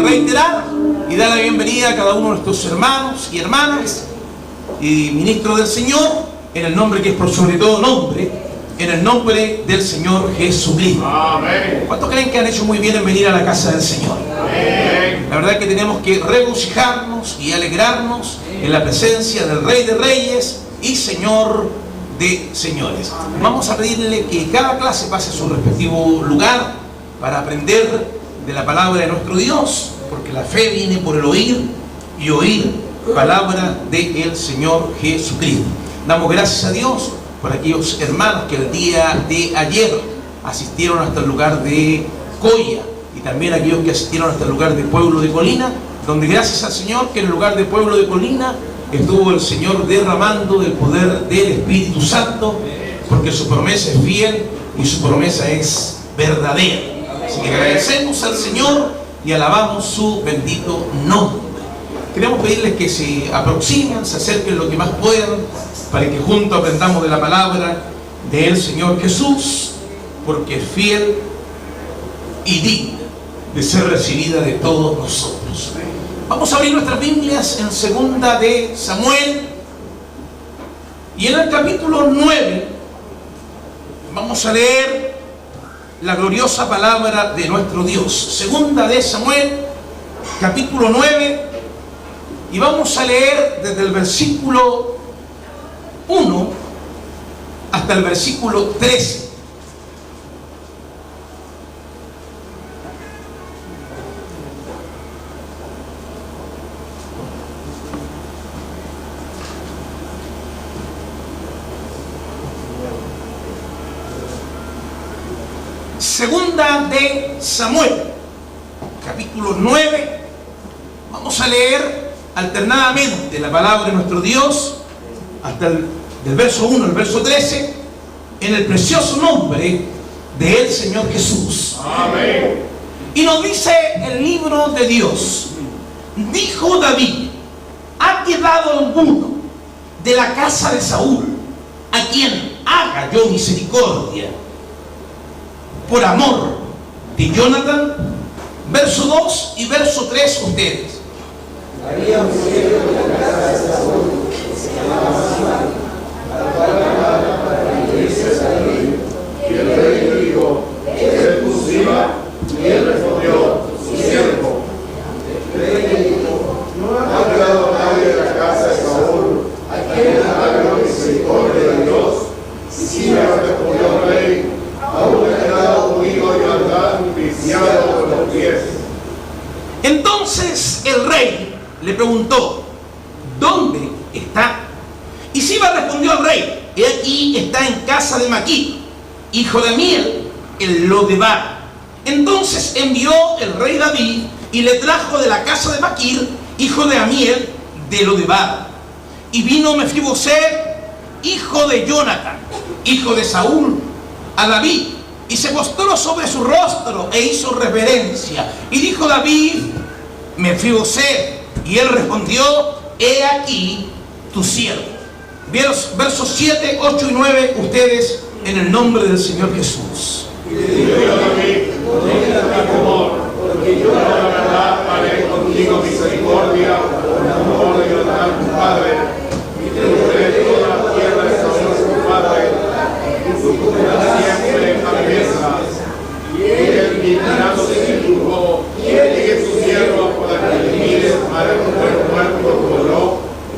Reiterar y dar la bienvenida a cada uno de nuestros hermanos y hermanas y ministros del Señor, en el nombre que es por sobre todo nombre, en el nombre del Señor Jesucristo. Amén. ¿Cuántos creen que han hecho muy bien en venir a la casa del Señor? Amén. La verdad es que tenemos que regocijarnos y alegrarnos en la presencia del Rey de Reyes y Señor de Señores. Vamos a pedirle que cada clase pase a su respectivo lugar para aprender de la palabra de nuestro Dios, porque la fe viene por el oír y oír palabra del Señor Jesucristo. Damos gracias a Dios por aquellos hermanos que el día de ayer asistieron hasta el lugar de Coya, y también aquellos que asistieron hasta el lugar de Pueblo de Colina, donde gracias al Señor que en el lugar de Pueblo de Colina estuvo el Señor derramando el poder del Espíritu Santo, porque su promesa es fiel y su promesa es verdadera. Así que agradecemos al Señor y alabamos su bendito nombre. Queremos pedirles que se aproximen, se acerquen lo que más puedan, para que juntos aprendamos de la palabra del Señor Jesús, porque es fiel y digna de ser recibida de todos nosotros. Vamos a abrir nuestras Biblias en Segunda de Samuel, y en el capítulo 9 vamos a leer la gloriosa palabra de nuestro Dios. Segunda de Samuel, capítulo 9, y vamos a leer desde el versículo 1 hasta el versículo 13. Segunda de Samuel, capítulo 9. Vamos a leer alternadamente la palabra de nuestro Dios hasta del verso 1 al verso 13, en el precioso nombre del Señor Jesús. Amén. Y nos dice el libro de Dios: dijo David, ¿ha quedado alguno de la casa de Saúl a quien haga yo misericordia por amor de Jonathan? Verso 2 y verso 3 ustedes. Había un siervo de la casa de Saúl que se llamaba Siba, al cual llamaba para dirigirse a David. Y el rey le dijo, ¿eres tú Siba? Y él respondió, su siervo. El rey le dijo, no ha quedado nadie de la casa de Saúl a quien haga la misericordia de Dios. Y Siba respondió al rey, aún ha quedado conmigo Jonatán viciado por los pies. Entonces el rey le preguntó, ¿dónde está? Y Siba respondió al rey, he aquí está en casa de Maquir, hijo de Amiel, el Lodebar. Entonces envió el rey David y le trajo de la casa de Maquir, hijo de Amiel, de Lodebar. Y vino Mefiboset, hijo de Jonatán, hijo de Saúl, a David, y se postró sobre su rostro e hizo reverencia. Y dijo David, Mefiboset, y él respondió, he aquí tu siervo. Versos 7, 8 y 9 ustedes, en el nombre del Señor Jesús. Y le dijo David, no tengas temor, porque yo la verdad haré contigo misericordia por amor de Jonatán tu padre, y te devolveré toda la tierra de Saúl tu padre, y tú comerás siempre a mi mesa. Y él, mirándose, se juzgó, ¿quién es tu siervo para que le mires para comer muerto por dolor?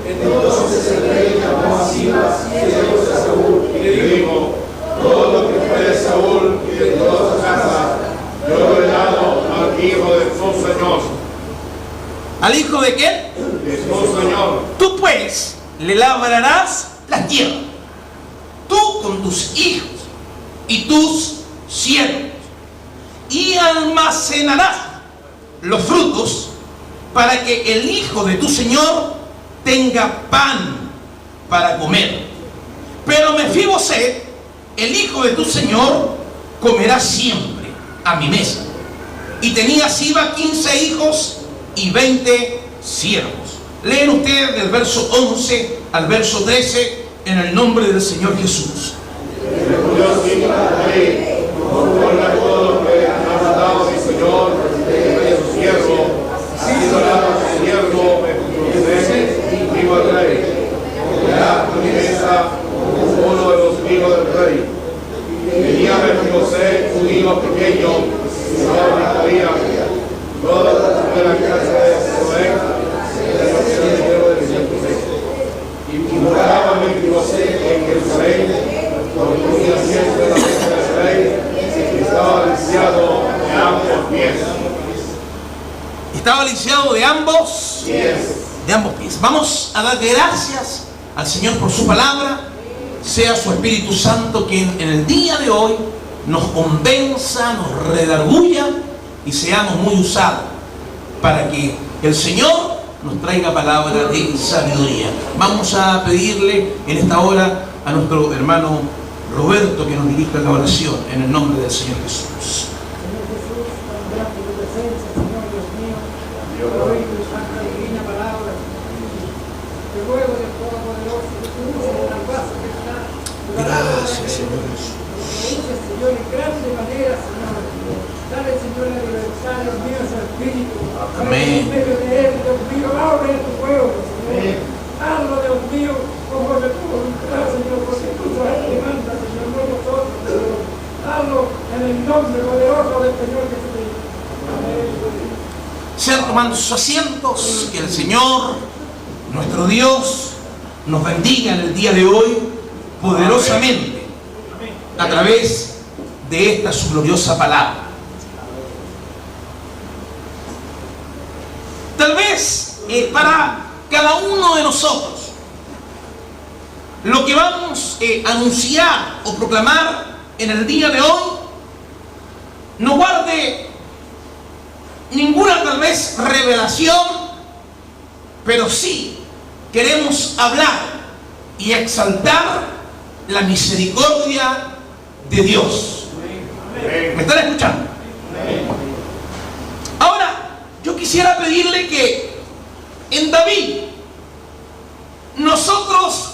Entonces el rey llamó a Siba, siervo de Saúl, y le dijo, todo lo que fue de Saúl y de toda su casa, yo lo he dado al hijo de su señor. ¿Al hijo de quién? De su señor. Tú pues le labrarás la tierra, tú con tus hijos y tus siervos, y almacenarás los frutos para que el hijo de tu señor tenga pan para comer. Pero Mefiboset, el hijo de tu señor, comerá siempre a mi mesa. Y tenía Siba 15 hijos y 20 siervos. Leen ustedes del verso 11 al verso 13 en el nombre del Señor Jesús. Conforme a todo lo que ha mandado mi Señor, su siervo, así dorado su siervo, me digo al rey, comerá a mi mesa uno de los hijos del rey. Venía José, un hijo pequeño, y no había toda la casa de José, y moraba José en Jerusalén, porque tenía siempre la mesa del rey, y estaba lisiado de ambos pies. Estaba lisiado de ambos pies. Vamos a dar gracias al Señor por su palabra. Sea su Espíritu Santo quien en el día de hoy nos convenza, nos redarguya y seamos muy usados para que el Señor nos traiga palabra de sabiduría. Vamos a pedirle en esta hora a nuestro hermano Roberto que nos dirija la oración en el nombre del Señor Jesús. Gracias, Señor Jesús. Señor, en grande manera, Señor. Dale, Señor, la libertad, Dios mío, a su espíritu. Amén. En medio de él, Dios mío, abre tu pueblo, Señor. Hazlo, Dios mío, conforme tu voluntad, Señor, porque tú nos demandas, Señor, no nosotros, Señor. Hazlo en el nombre poderoso del Señor Jesucristo. Amén. Sean tomando sus asientos, que el Señor, nuestro Dios, nos bendiga en el día de hoy poderosamente a través de esta su gloriosa palabra. Tal vez para cada uno de nosotros lo que vamos a anunciar o proclamar en el día de hoy no guarde ninguna tal vez revelación, pero sí queremos hablar y exaltar la misericordia de Dios. ¿Me están escuchando? Ahora, yo quisiera pedirle que en David nosotros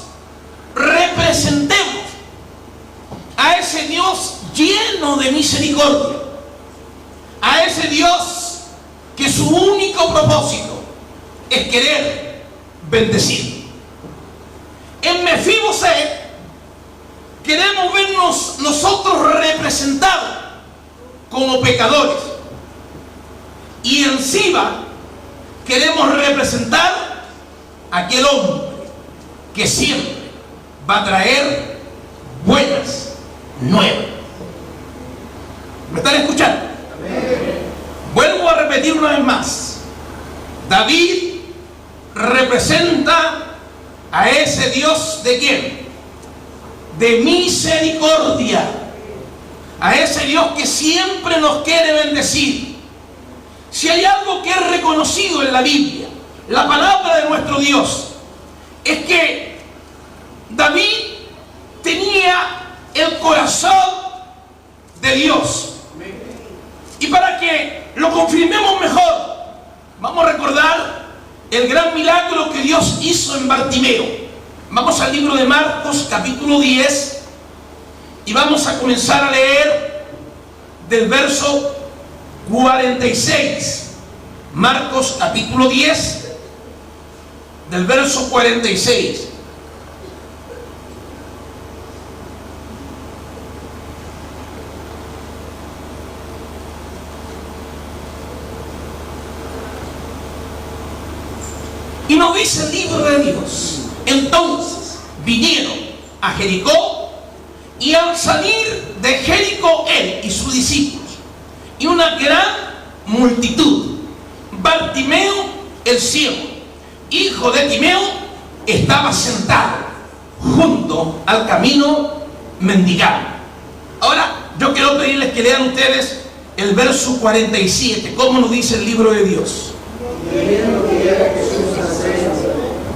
representemos a ese Dios lleno de misericordia, a ese Dios que su único propósito es querer bendecir. En Mefiboset queremos vernos nosotros representados como pecadores, y en Siba queremos representar a aquel hombre que siempre va a traer buenas nuevas. ¿Me están escuchando? Vuelvo a repetir una vez más. David representa a ese Dios ¿de quién? De misericordia, a ese Dios que siempre nos quiere bendecir. Si hay algo que es reconocido en la Biblia, la palabra de nuestro Dios, es que David tenía el corazón de Dios. Y para que lo confirmemos mejor, vamos a recordar el gran milagro que Dios hizo en Bartimeo. Vamos al libro de Marcos, capítulo 10, y vamos a comenzar a leer del verso 46. Marcos, capítulo 10, del verso 46. Y nos dice el libro de Dios: entonces vinieron a Jericó, y al salir de Jericó él y sus discípulos y una gran multitud, Bartimeo el ciego, hijo de Timeo, estaba sentado junto al camino mendigando. Ahora yo quiero pedirles que lean ustedes el verso 47. ¿Cómo nos dice el libro de Dios?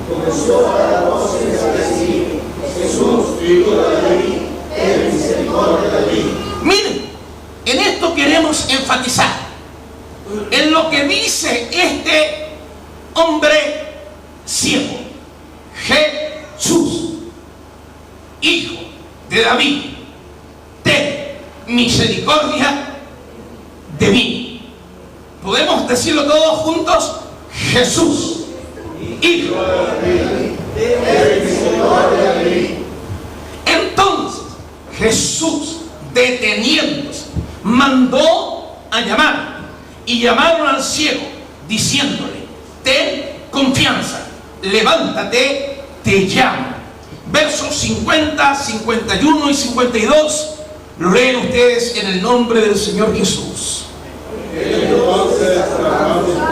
Comenzó a dar voces y decir: Jesús, hijo de David, ten misericordia de mí. Miren, queremos enfatizar en lo que dice este hombre ciego. Jesús, Hijo de David, ten misericordia de mí. ¿Podemos decirlo todos juntos? Jesús, Hijo de David, ten misericordia de mí. Entonces Jesús, deteniéndose, mandó a llamar, y llamaron al ciego diciéndole: ten confianza, levántate, te llamo. Versos 50, 51 y 52 lo leen ustedes en el nombre del Señor Jesús. Entonces se levantó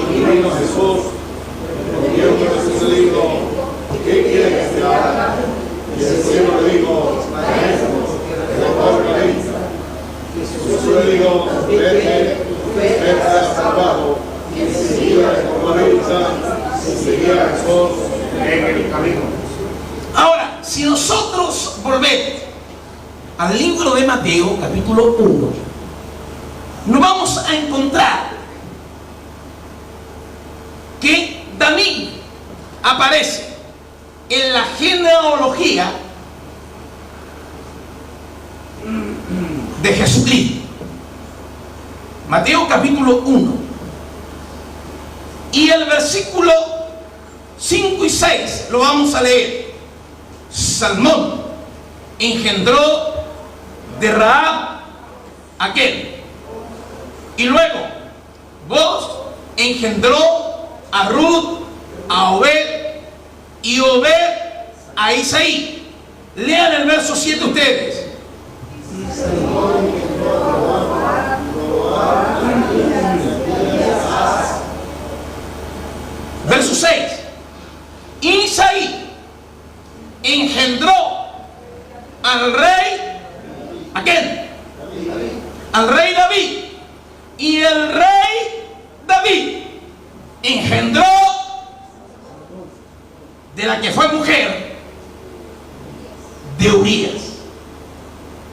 y vino Jesús. Jesús le dijo: ¿qué quiere que se haga? Y el ciego le dijo: maestro, te toca la vista. Jesús le dijo: vete hasta abajo. Y enseguida tomó la vista y seguía a Jesús en el camino. Ahora, si nosotros volvemos al libro de Mateo, capítulo 1, nos vamos a encontrar que David aparece en la genealogía de Jesucristo. Mateo capítulo 1. Y el versículo 5 y 6 lo vamos a leer. Salmón engendró de Rahab aquel. Y luego Boaz engendró a Ruth, a Obed, y Obed a Isaí. Lean el verso 7 ustedes. Verso 6. Isaí engendró al rey, ¿a quién? Al rey David. Y el rey David engendró de la que fue mujer de Urías.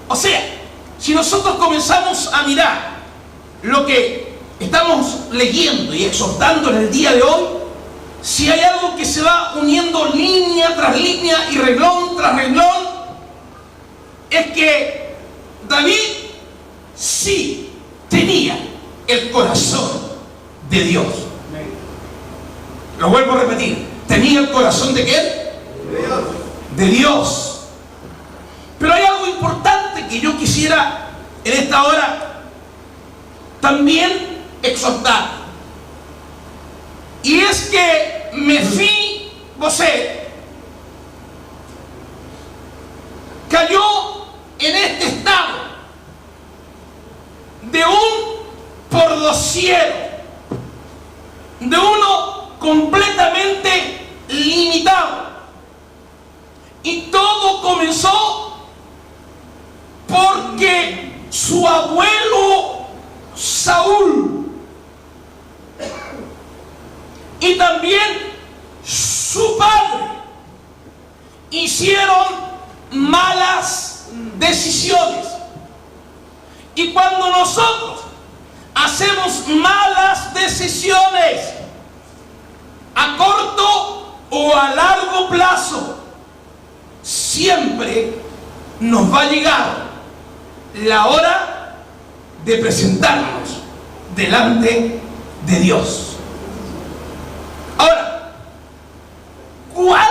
O sea, si nosotros comenzamos a mirar lo que estamos leyendo y exhortando en el día de hoy, si hay algo que se va uniendo línea tras línea y renglón tras renglón, es que David sí tenía el corazón de Dios. Lo vuelvo a repetir. ¿Tenía el corazón de quién? De Dios. Pero hay algo importante que yo quisiera en esta hora también exhortar. Y es que Mefiboset cayó en este estado de un pordociero, de uno completamente limitado. Y todo comenzó porque su abuelo Saúl y también su padre hicieron malas decisiones. Y cuando nosotros hacemos malas decisiones a corto o a largo plazo, siempre nos va a llegar la hora de presentarnos delante de Dios. Ahora, ¿cuál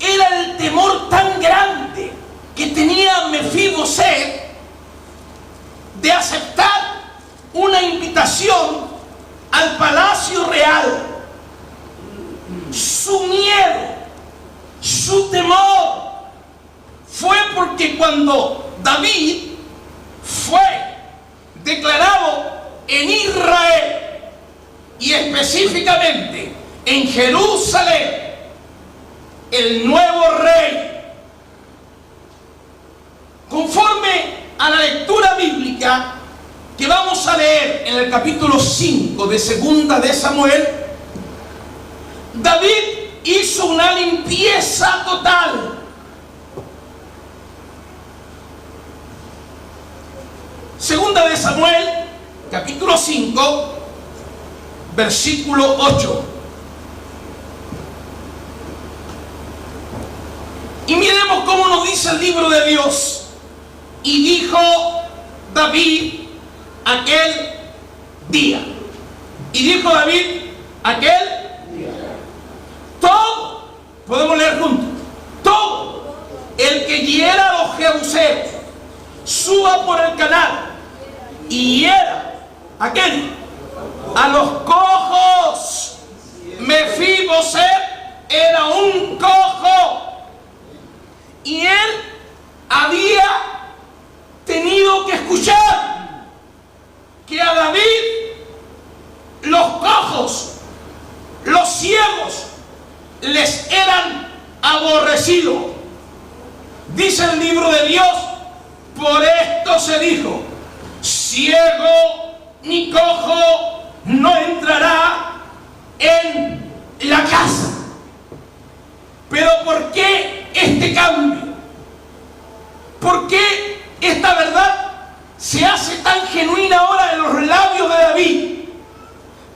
era el temor tan grande que tenía Mefiboset de aceptar una invitación al palacio real? Su miedo, su temor fue porque cuando David fue declarado en Israel y específicamente en Jerusalén el nuevo rey, conforme a la lectura bíblica que vamos a leer en el capítulo 5 de Segunda de Samuel, David hizo una limpieza total. Segunda de Samuel, capítulo 5, versículo 8. Y miremos cómo nos dice el libro de Dios. Y dijo David aquel día. Y dijo David aquel día. Todo, podemos leer juntos. Todo el que hiera a los jebuseos, suba por el canal y hiera aquel a los cojos. Mefiboset era un cojo. Y él había tenido que escuchar que a David los cojos, los ciegos, les eran aborrecidos. Dice el libro de Dios, por esto se dijo, ciego ni cojo no entrará en la casa. Pero ¿por qué este cambio? ¿Por qué esta verdad se hace tan genuina ahora en los labios de David?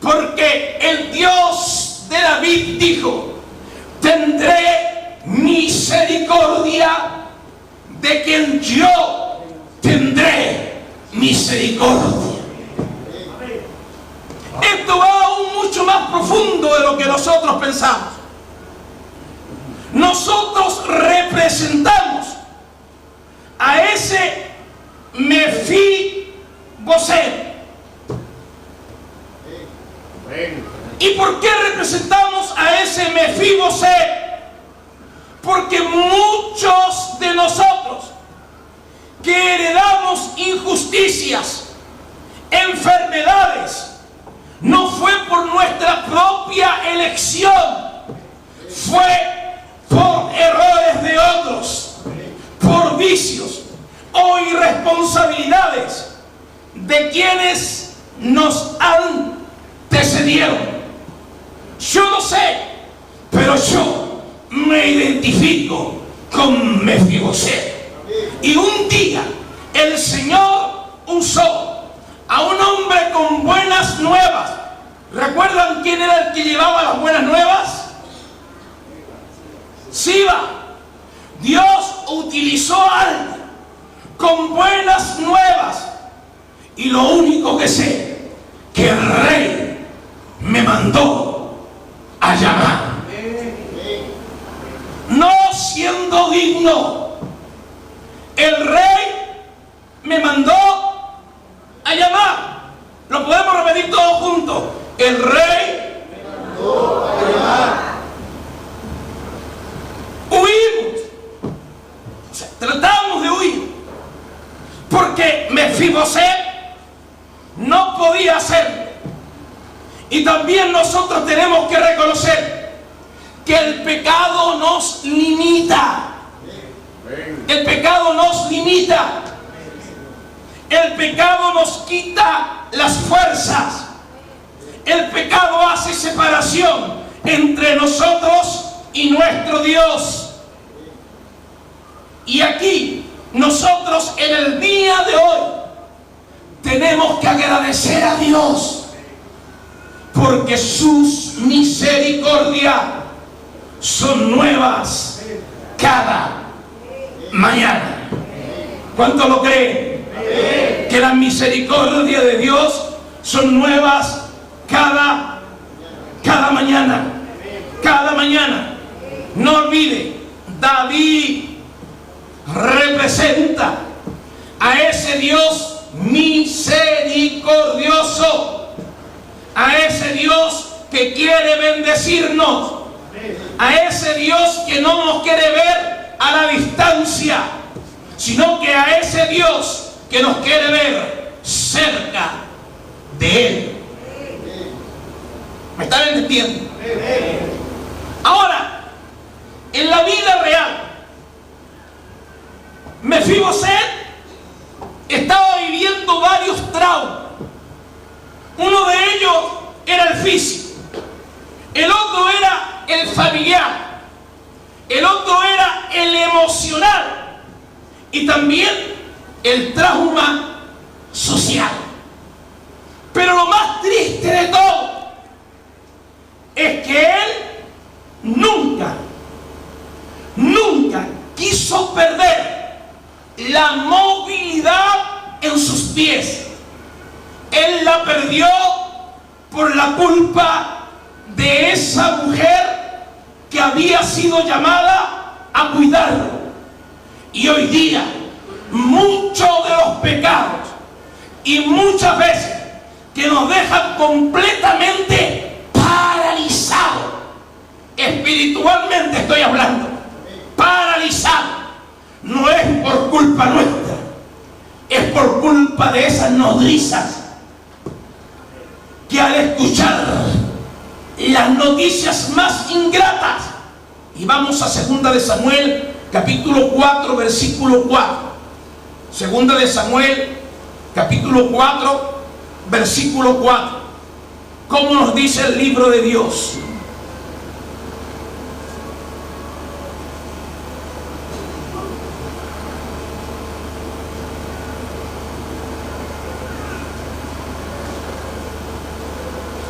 Porque el Dios de David dijo, tendré misericordia de quien yo tendré misericordia. Esto va aún mucho más profundo de lo que nosotros pensamos. Nosotros representamos a ese Mefiboset. ¿Y por qué representamos a ese Mefiboset? Porque muchos de nosotros que heredamos injusticias, enfermedades, no fue por nuestra propia elección, fue por errores de otros, por vicios o irresponsabilidades de quienes nos antecedieron. Yo no sé, pero yo me identifico con Mefiboset. Y un día el Señor usó a un hombre con buenas nuevas. ¿Recuerdan quién era el que llevaba las buenas nuevas? Siba. Dios utilizó a alguien con buenas nuevas. Y lo único que sé, que el rey me mandó a llamar. No siendo digno, el rey me mandó a llamar. Lo podemos repetir todos juntos. El rey me mandó a llamar. Huimos. O sea, tratamos de huir. Porque Mefiboset no podía hacerlo. Y también nosotros tenemos que reconocer que el pecado nos limita. El pecado nos limita. El pecado nos quita las fuerzas. El pecado hace separación entre nosotros y nuestro Dios. Y aquí, nosotros en el día de hoy, tenemos que agradecer a Dios, porque sus misericordias son nuevas cada mañana. ¿Cuántos lo creen? Que las misericordias de Dios son nuevas cada mañana. Cada mañana. No olvide, David representa a ese Dios misericordioso, a ese Dios que quiere bendecirnos, a ese Dios que no nos quiere ver a la distancia, sino que a ese Dios que nos quiere ver cerca de Él. ¿Me están entendiendo? Ahora, en la vida real, Mefiboset estaba viviendo varios traumas. Uno de ellos era el físico, el otro era el familiar, el otro era el emocional y también el trauma social. denunciado. Pero lo más triste de todo es que él nunca quiso perder la movilidad en sus pies. Él la perdió por la culpa de esa mujer que había sido llamada a cuidarlo. Y hoy día muchos de los pecados y muchas veces que nos dejan completamente paralizados, espiritualmente estoy hablando, paralizados, no es por culpa nuestra, es por culpa de esas nodrizas que al escuchar las noticias más ingratas, y vamos a 2 de Samuel capítulo 4 versículo 4, 2 de Samuel capítulo 4 versículo 4, ¿cómo nos dice el libro de Dios?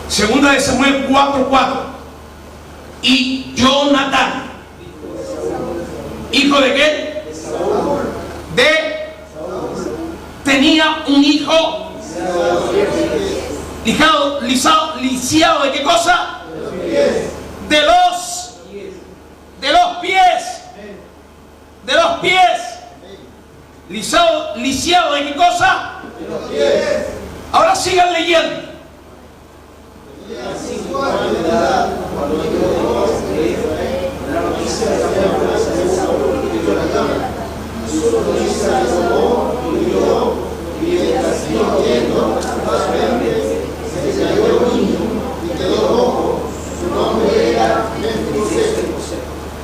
Segunda de Samuel 4:4. Y Jonatán, ¿hijo de qué? Tenía un hijo lisiado ¿de qué cosa? De los pies. Lisiado ¿de qué cosa? Ahora sigan leyendo.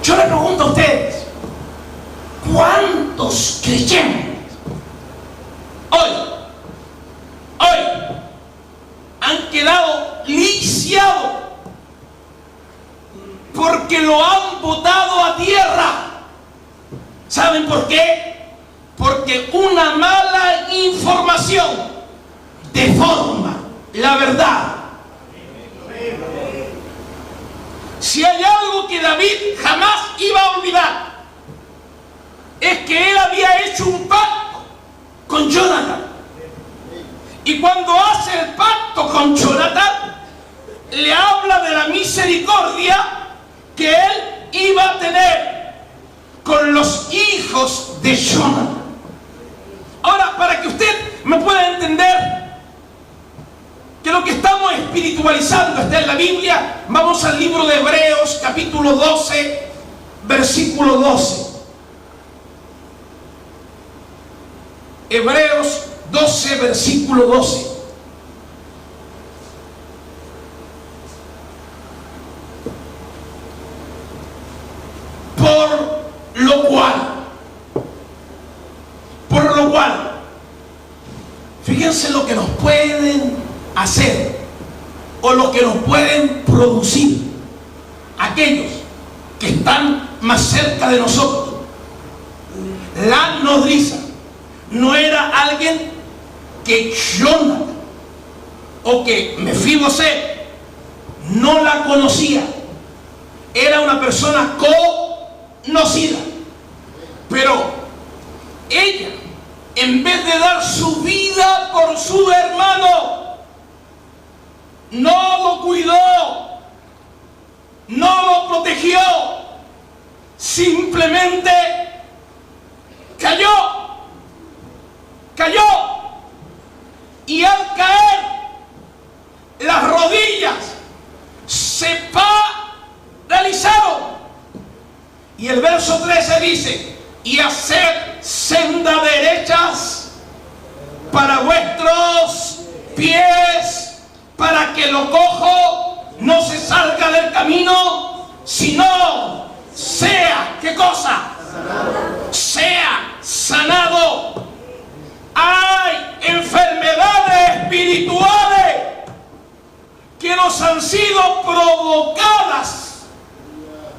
Yo le pregunto a ustedes, ¿cuántos creyentes hoy han quedado lisiados porque lo han botado a tierra? ¿Saben por qué? Porque una mala información deforma la verdad. Si hay algo que David jamás iba a olvidar, es que él había hecho un pacto con Jonatán. Y cuando hace el pacto con Jonatán, le habla de la misericordia que él iba a tener con los hijos de Jonatán. Ahora, para que usted me pueda entender que lo que estamos espiritualizando está en la Biblia, vamos al libro de Hebreos, capítulo 12, versículo 12. Hebreos 12, versículo 12. Por lo cual, fíjense lo que nos pueden hacer o lo que nos pueden producir aquellos que están más cerca de nosotros. La nodriza no era alguien que Jonatán o que Mefibosé no la conocía, era una persona conocida, pero ella, en vez de dar su vida por su hermano, no lo cuidó, no lo protegió, simplemente cayó. Y al caer, las rodillas se paralizaron. Y el verso 13 dice: y hacer sendas derechas para vuestros pies, para que lo cojo no se salga del camino, sino sea, ¿qué cosa? Sea sanado. Hay enfermedades espirituales que nos han sido provocadas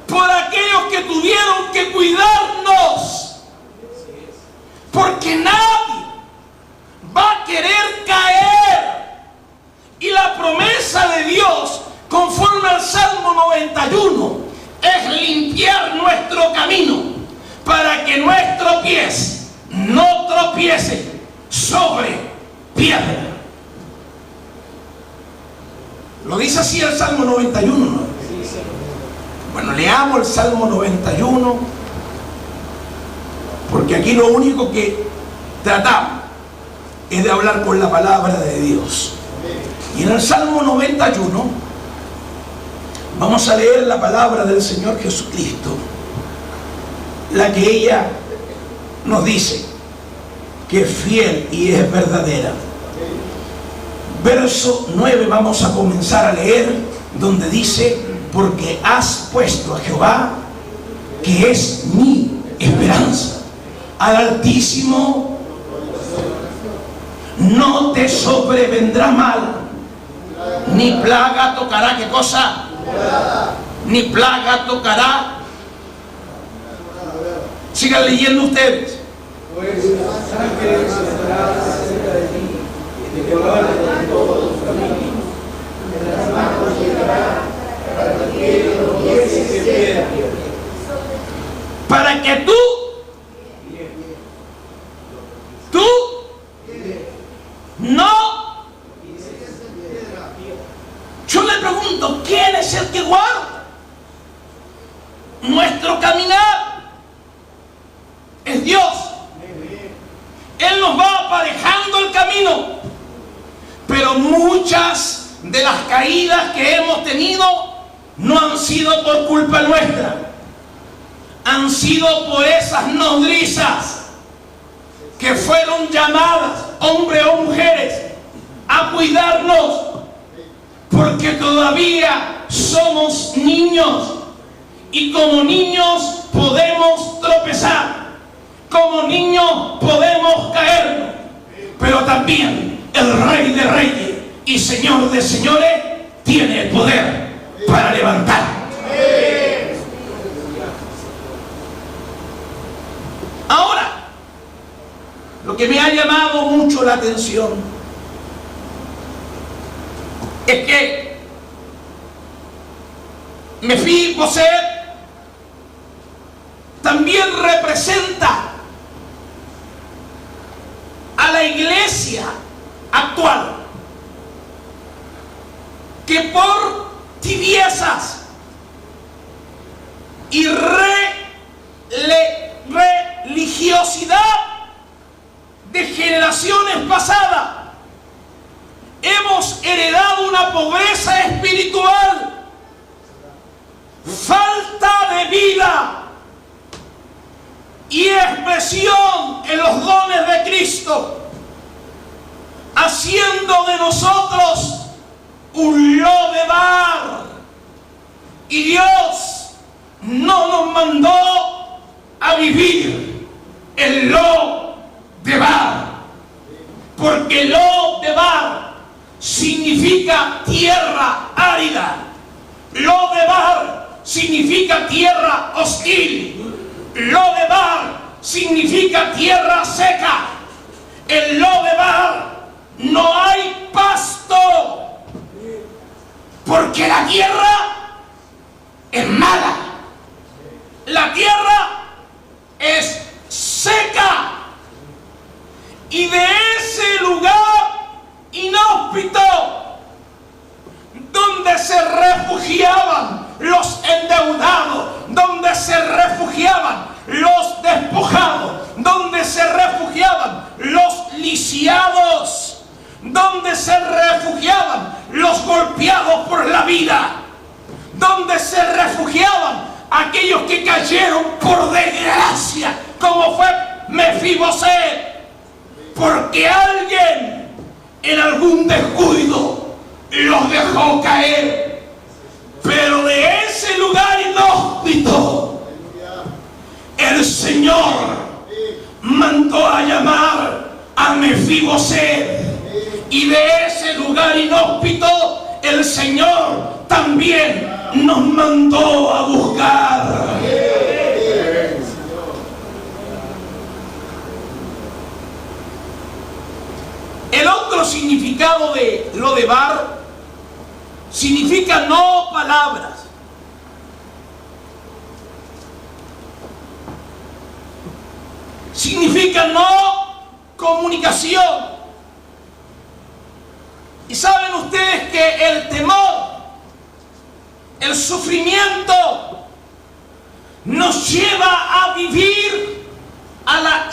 por aquellos que tuvieron que cuidarnos, porque nadie va a querer no tropiece sobre piedra. Lo dice así el Salmo 91, ¿no? Bueno, leamos el Salmo 91, porque aquí lo único que tratamos es de hablar con la palabra de Dios. Y en el Salmo 91 vamos a leer la palabra del Señor Jesucristo, la que ella nos dice que es fiel y es verdadera. Verso 9 vamos a comenzar a leer, donde dice: porque has puesto a Jehová, que es mi esperanza, al Altísimo no te sobrevendrá mal, ni plaga tocará. ¿Qué cosa? Ni plaga tocará. Sigan leyendo ustedes. Pues ángeles estarán cerca de ti, y te guardan en todos tus caminos. En las manos llegará, para que no tropieces en piedra. Para que tú no. Yo le pregunto, ¿quién es el que guarda nuestro caminar? Es Dios. Él nos va aparejando el camino. Pero muchas de las caídas que hemos tenido no han sido por culpa nuestra. Han sido por esas nodrizas que fueron llamadas, hombres o mujeres, a cuidarnos, porque todavía somos niños, y como niños podemos tropezar, como niños podemos caernos, pero también el Rey de Reyes y Señor de Señores tiene el poder para levantar. Ahora, lo que me ha llamado mucho la atención es que Mefiboset también representa a la iglesia actual, que por tibiezas y religiosidad de generaciones pasadas hemos heredado una pobreza espiritual, falta de vida y expresión en los dones de Cristo, haciendo de nosotros un Lodebar. Y Dios no nos mandó a vivir en Lodebar, porque Lodebar significa tierra árida. Lodebar significa tierra hostil. Lodebar significa tierra seca. En Lodebar no hay pasto, porque la tierra es mala. La tierra es seca. Y de ese lugar inhóspito, donde se refugiaban los endeudados, donde se refugiaban los despojados, donde se refugiaban los lisiados, donde se refugiaban los golpeados por la vida, donde se refugiaban aquellos que cayeron por desgracia, como fue Mefiboset, porque alguien en algún descuido los dejó caer. Pero de ese lugar inhóspito el Señor mandó a llamar a Mefiboset, y de ese lugar inhóspito el Señor también nos mandó a buscar. El otro significado de Lodebar significa no palabras. Significa no comunicación. Y saben ustedes que el temor, el sufrimiento, nos lleva a vivir a la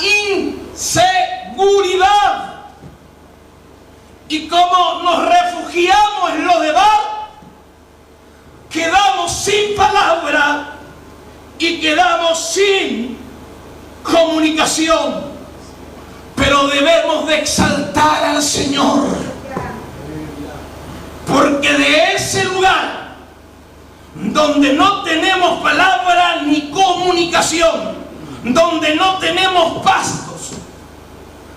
inseguridad. Y como nos refugiamos en lo demás, quedamos sin palabra y quedamos sin comunicación. Pero debemos de exaltar al Señor, porque de ese lugar donde no tenemos palabra ni comunicación, donde no tenemos pastos,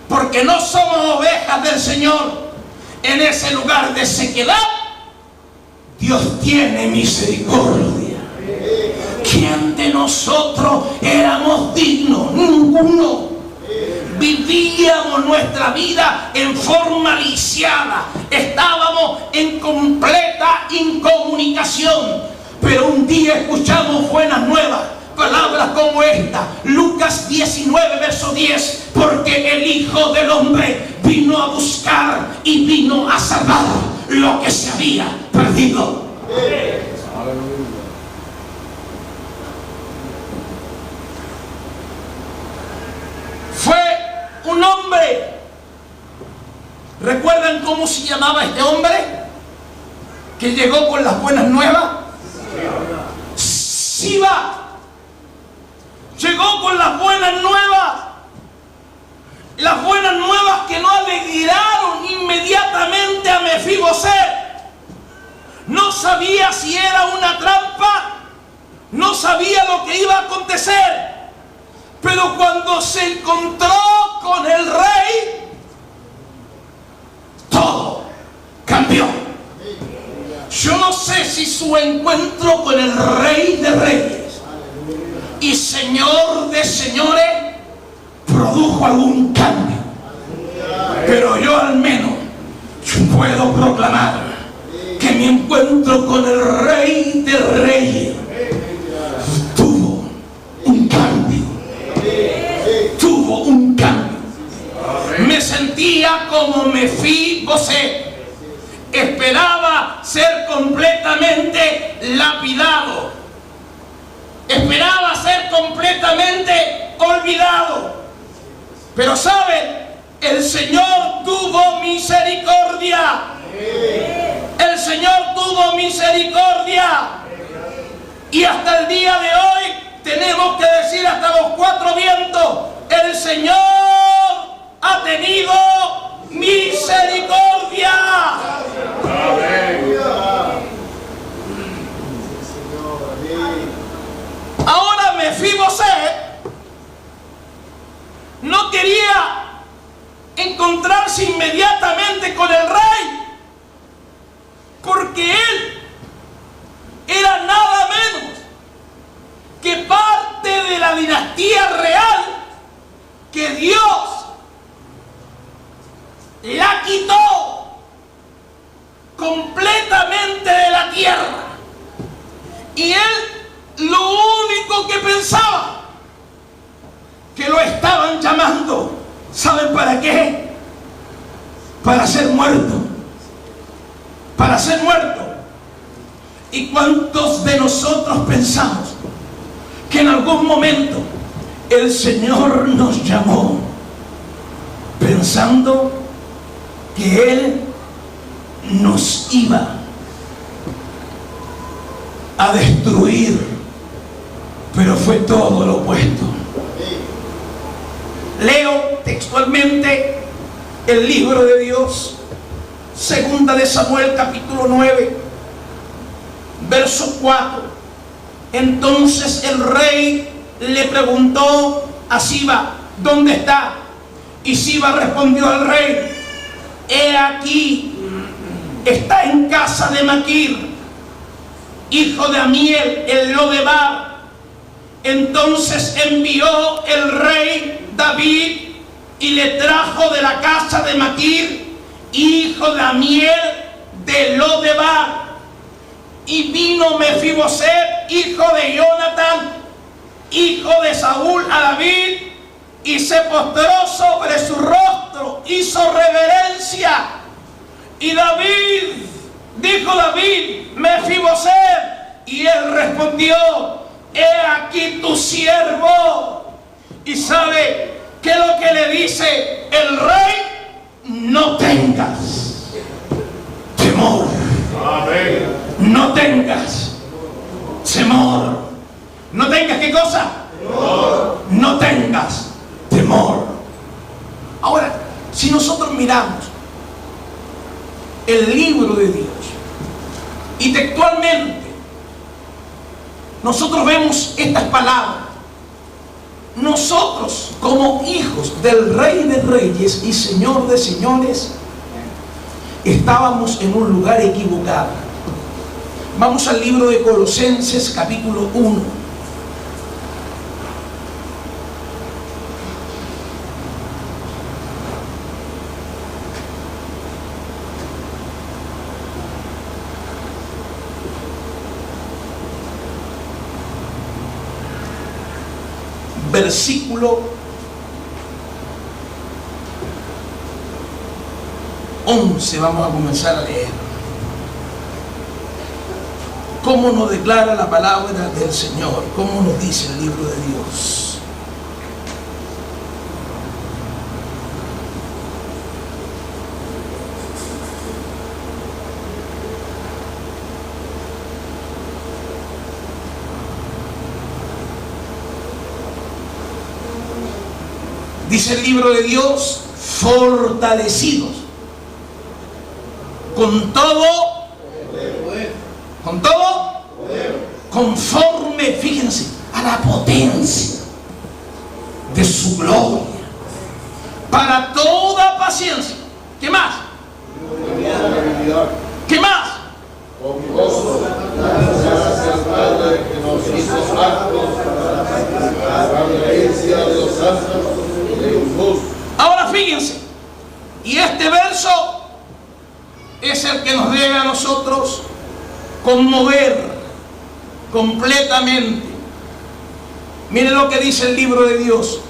porque no somos ovejas del Señor, en ese lugar de sequedad, Dios tiene misericordia. ¿Quién de nosotros éramos dignos? Ninguno. Vivíamos nuestra vida en forma lisiada. Estábamos en completa incomunicación. Pero un día escuchamos buenas nuevas. Palabras como esta, Lucas 19, verso 10, porque el Hijo del Hombre vino a buscar y vino a salvar lo que se había perdido. Fue un hombre. ¿Recuerdan cómo se llamaba este hombre que llegó con las buenas nuevas? Siba. Llegó con las buenas nuevas. Las buenas nuevas que no alegraron inmediatamente a Mefiboset. No sabía si era una trampa, no sabía lo que iba a acontecer. Pero cuando se encontró con el rey, todo cambió. Yo no sé si su encuentro con el Rey de Reyes y Señor de Señores produjo algún cambio, pero yo al menos puedo proclamar que mi encuentro con el Rey de Reyes tuvo un cambio. Tuvo un cambio. Me sentía como Mefiboset. Esperaba ser completamente lapidado. Esperaba ser completamente olvidado. Pero ¿saben? El Señor tuvo misericordia. El Señor tuvo misericordia. Y hasta el día de hoy tenemos que decir hasta los cuatro vientos: el Señor ha tenido misericordia. Ahora Mefiboset no quería encontrarse inmediatamente con el rey, porque él era nada menos que parte de la dinastía real que Dios la quitó completamente de la tierra. Y él lo único que pensaba, que lo estaban llamando, ¿saben para qué? Para ser muerto. Para ser muerto. ¿Y cuántos de nosotros pensamos que en algún momento el Señor nos llamó pensando que Él nos iba a destruir? Pero fue todo lo opuesto. Leo textualmente el libro de Dios, segunda de Samuel capítulo 9, verso 4. Entonces el rey le preguntó a Siba: ¿dónde está? Y Siba respondió al rey: he aquí, está en casa de Maquir, hijo de Amiel, el Lodebar. Entonces envió el rey David y le trajo de la casa de Maquir, hijo de Amiel, de Lodebar. Y vino Mefiboset, hijo de Jonatán, hijo de Saúl, a David, y se postró sobre su rostro hizo reverencia. Y dijo David, Mefiboset, y él respondió, he aquí tu siervo. Y sabe que lo que le dice el rey, no tengas temor. Amén. No tengas temor. No tengas, ¿qué cosa? Temor. No tengas temor. Ahora, si nosotros miramos el libro de Dios y textualmente nosotros vemos estas palabras, nosotros como hijos del Rey de Reyes y Señor de Señores estábamos en un lugar equivocado. Vamos al libro de Colosenses capítulo 1. Versículo 11 vamos a comenzar a leer. ¿Cómo nos declara la palabra del Señor? ¿Cómo nos dice el libro de Dios? Dice el libro de Dios, fortalecidos con todo, conforme, fíjense, a la potencia de su gloria, para toda paciencia. ¿Qué más? ¿Qué más? Con gozo, gracias al Padre que nos hizo aptos para la herencia de los santos de los justos. Ahora fíjense, y este verso es el que nos debe a nosotros conmover completamente. Miren lo que dice el libro de Dios,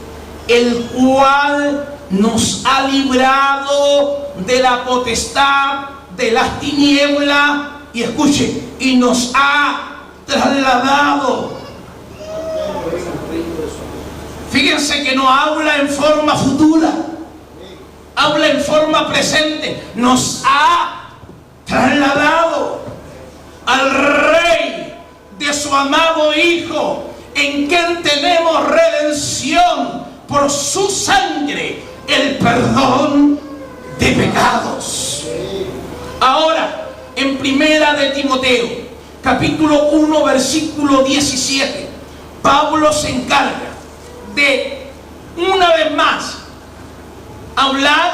el cual nos ha librado de la potestad de las tinieblas, y escuche, y nos ha trasladado. Fíjense que no habla en forma futura, habla en forma presente. Nos ha trasladado al Rey de su amado Hijo, en quien tenemos redención por su sangre, el perdón de pecados. Ahora, en Primera de Timoteo, capítulo 1, versículo 17, Pablo se encarga de, una vez más, hablar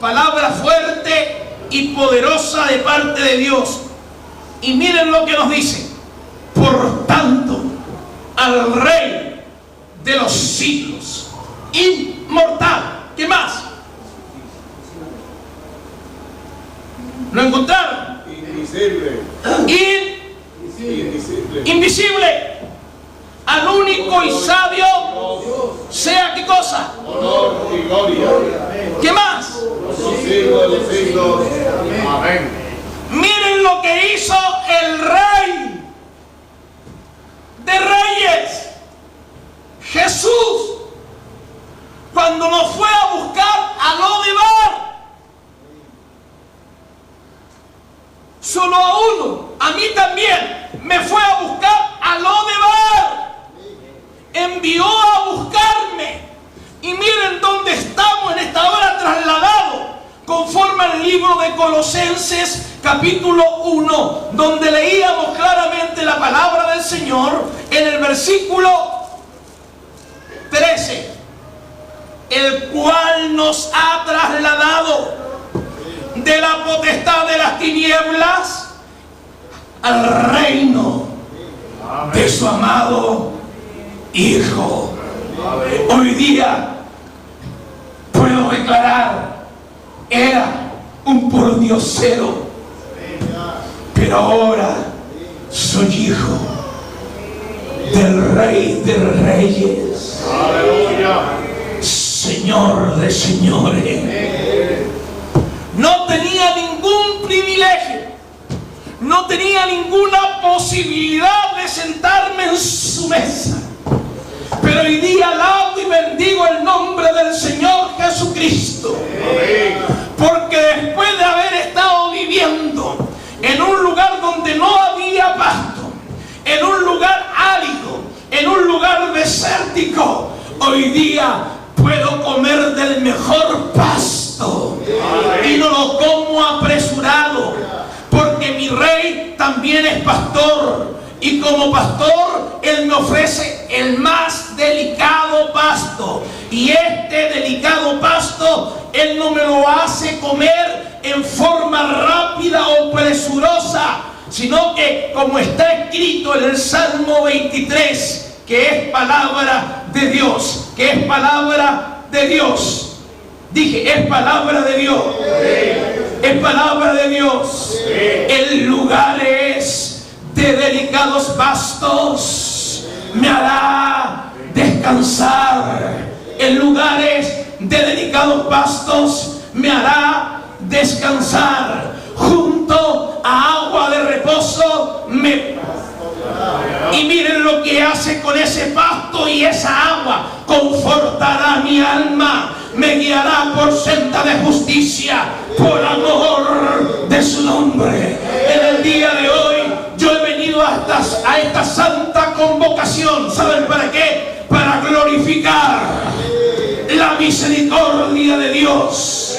palabra fuerte y poderosa de parte de Dios. Y miren lo que nos dice: por tanto, al Rey de los siglos, inmortal. ¿Qué más? ¿Lo encontraron? Invisible. Invisible. Al único y sabio sea, ¿qué cosa? Honor y gloria. ¿Qué más? Por los siglos de los siglos. Amén. Miren lo que hizo el Rey de Reyes, Jesús, cuando nos fue a buscar a Lodebar. Solo a uno, a mí también, me fue a buscar a Lodebar. Envió a buscarme. Y miren dónde estamos en esta hora, trasladados, conforme al libro de Colosenses capítulo 1, donde leíamos claramente la palabra del Señor en el versículo 13, el cual nos ha trasladado de la potestad de las tinieblas al reino de su amado Hijo. Hoy día puedo declarar, era un pordiosero, pero ahora soy hijo del Rey de Reyes. Aleluya. Señor de señores. No tenía ningún privilegio, no tenía ninguna posibilidad de sentarme en su mesa. Pero hoy día alabo y bendigo el nombre del Señor Jesucristo. Porque después de haber estado viviendo en un lugar donde no había pasto, en un lugar árido, en un lugar desértico, hoy día puedo comer del mejor pasto. Y no lo como apresurado, porque mi rey también es pastor. Y como pastor, Él me ofrece el más delicado pasto. Y este delicado pasto, Él no me lo hace comer en forma rápida o presurosa, sino que, como está escrito en el Salmo 23, que es palabra de Dios, que es palabra de Dios. Dije, es palabra de Dios. Es palabra de Dios. En lugares de delicados pastos me hará descansar. En lugares de delicados pastos me hará descansar. Junto a agua de reposo y miren lo que hace con ese pasto y esa agua. Confortará mi alma, me guiará por senda de justicia, por amor de su nombre. En el día de hoy yo he venido a esta santa convocación. ¿Saben para qué? Para glorificar la misericordia de Dios.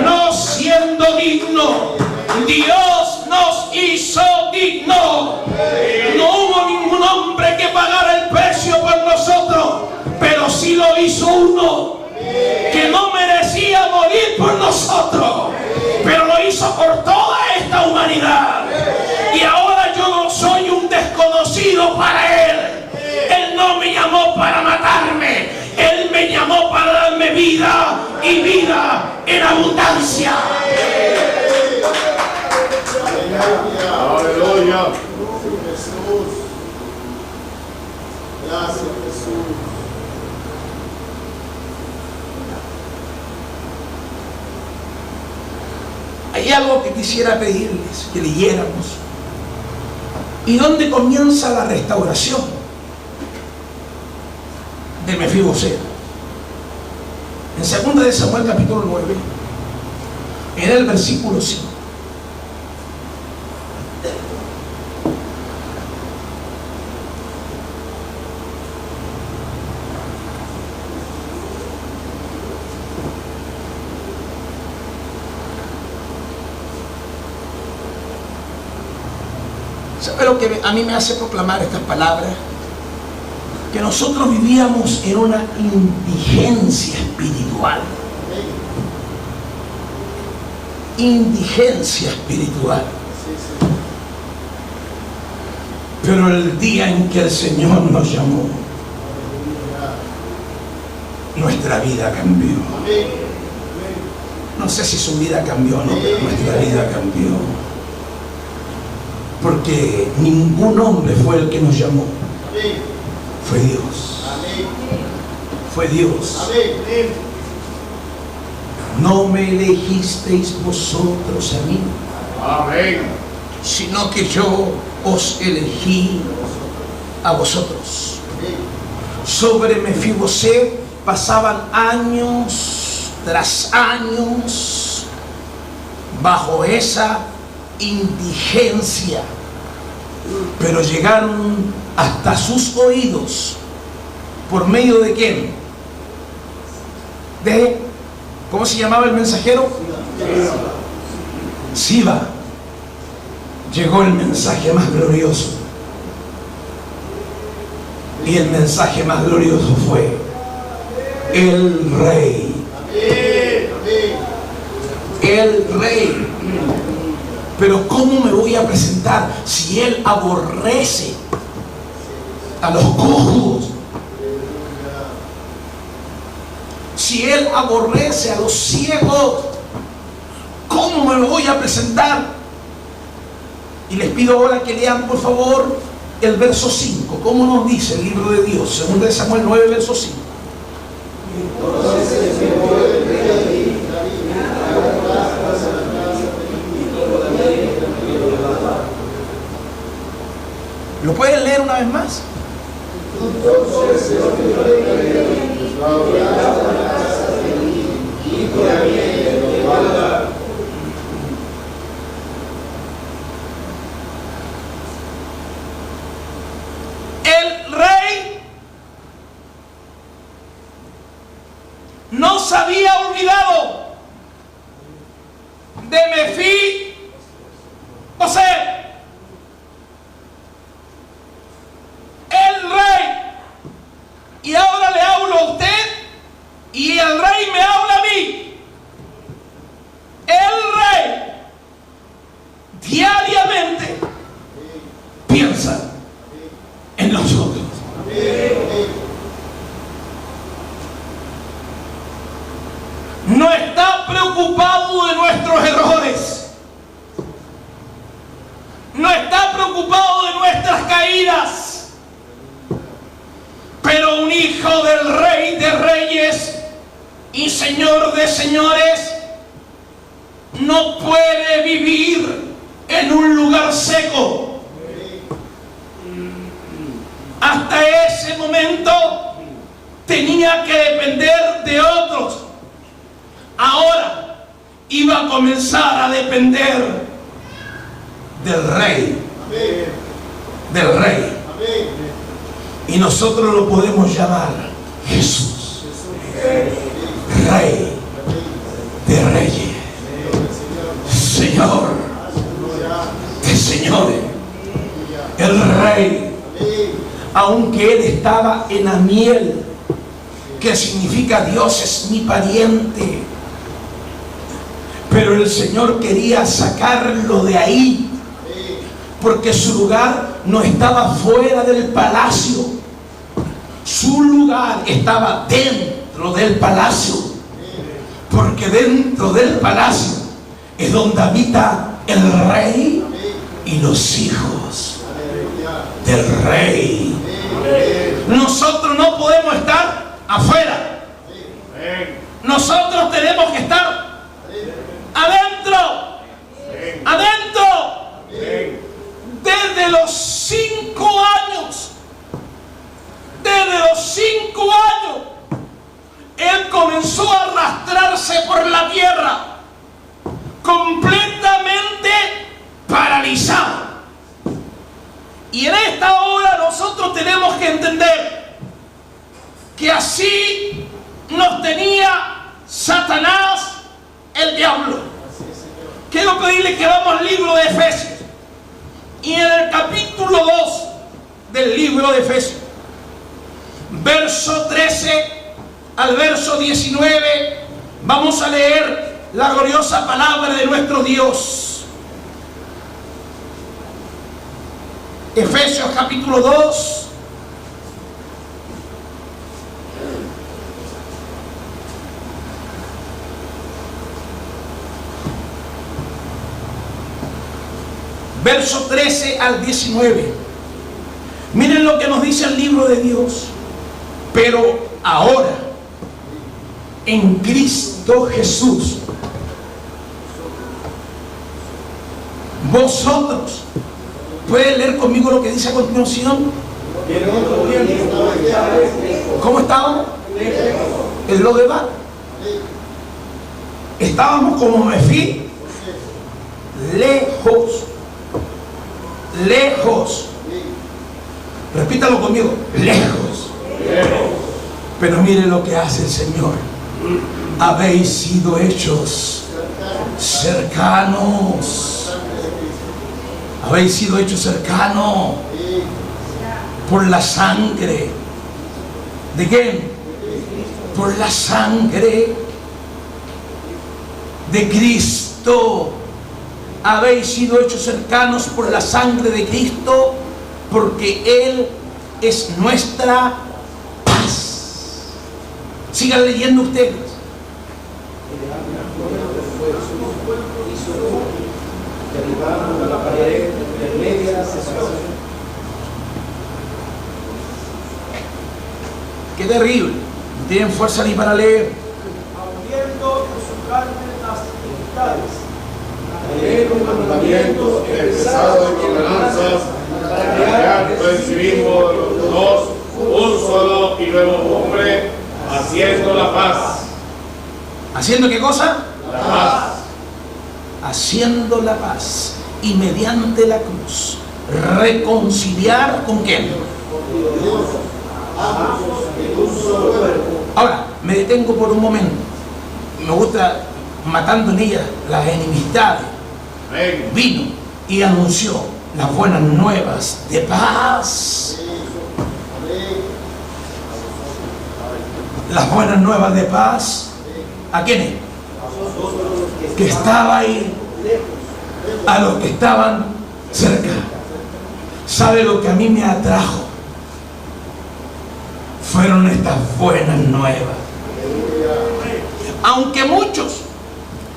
No siendo digno, Dios nos hizo digno. No hubo ningún hombre que pagara el precio por nosotros, pero sí lo hizo uno que no merecía morir por nosotros, pero lo hizo por toda esta humanidad. Y ahora yo no soy un desconocido para Él. Él no me llamó para matarme, Él me llamó para darme vida y vida en abundancia. Aleluya. Jesús. Gracias, Jesús. Hay algo que quisiera pedirles que leyéramos. ¿Y dónde comienza la restauración de Mefiboset? En 2 de Samuel capítulo 9, en el versículo 5. ¿Sabe lo que a mí me hace proclamar estas palabras? Que nosotros vivíamos en una indigencia espiritual. Indigencia espiritual. Pero el día en que el Señor nos llamó, nuestra vida cambió. No sé si su vida cambió o no, pero nuestra vida cambió. Porque ningún hombre fue el que nos llamó. Fue Dios. Fue Dios. No me elegisteis vosotros a mí, sino que yo os elegí a vosotros. Sobre Mefiboset pasaban años tras años bajo esa indigencia, pero llegaron hasta sus oídos. ¿Por medio de quién? ¿Cómo se llamaba el mensajero? Siba. Llegó el mensaje más glorioso, y el mensaje más glorioso fue el rey. El rey. Pero ¿cómo me voy a presentar si él aborrece a los cojos? Si él aborrece a los ciegos, ¿cómo me voy a presentar? Y les pido ahora que lean por favor el verso 5. ¿Cómo nos dice el libro de Dios? 2 de Samuel 9, verso 5. Entonces leer una vez más? Entonces el rey casa de mí, hijo de bien, de maldad. El rey no se había olvidado de Mefibosé. El rey, y ahora le hablo a usted y el rey me habla a mí. El rey diariamente piensa en nosotros. No está preocupado de nuestros errores. No está preocupado de nuestras caídas. Pero un hijo del Rey de Reyes y Señor de Señores no puede vivir en un lugar seco. Hasta ese momento tenía que depender de otros. Ahora iba a comenzar a depender del Rey. Del Rey. Y nosotros lo podemos llamar Jesús, Rey de Reyes, Señor de Señores, el Rey. Aunque él estaba en Amiel, que significa Dios es mi pariente, pero el Señor quería sacarlo de ahí, porque su lugar no estaba fuera del palacio. Su lugar estaba dentro del palacio, porque dentro del palacio es donde habita el Rey y los hijos del Rey. Nosotros no podemos estar afuera. Nosotros tenemos que estar adentro. Adentro. Desde los 5 años. Desde los 5 años. Él comenzó a arrastrarse por la tierra. Completamente paralizado. Y en esta hora nosotros tenemos que entender que así nos tenía Satanás, el diablo. Quiero pedirle que vamos al libro de Efesios. Y en el capítulo 2 del libro de Efesios, verso 13 al verso 19, vamos a leer la gloriosa palabra de nuestro Dios. Efesios capítulo 2. Verso 13 al 19. Miren lo que nos dice el libro de Dios. Pero ahora, en Cristo Jesús, vosotros, ¿pueden leer conmigo lo que dice a continuación? ¿Cómo estábamos? En lo de Bar. Estábamos como Mefí, lejos. Lejos. Repítalo conmigo. Lejos. Pero mire lo que hace el Señor. Habéis sido hechos cercanos. Habéis sido hechos cercanos por la sangre. ¿De quién? Por la sangre de Cristo. Habéis sido hechos cercanos por la sangre de Cristo, porque Él es nuestra paz. Sigan leyendo ustedes. Qué terrible. No tienen fuerza ni para leer. Abriendo en su carne las iniquidades. Mandamientos, expresados en ordenanzas, ya recibimos los dos un solo y nuevo hombre, haciendo la paz. ¿Haciendo qué cosa? La paz. Haciendo la paz. Y mediante la cruz, reconciliar ¿con quién? Ahora, me detengo por un momento. Me gusta, matando en ella las enemistades. Amén. Vino y anunció las buenas nuevas de paz. Las buenas nuevas de paz. ¿A quiénes? Que estaba ahí. A los que estaban cerca. ¿Sabe lo que a mí me atrajo? Fueron estas buenas nuevas. Aunque muchos,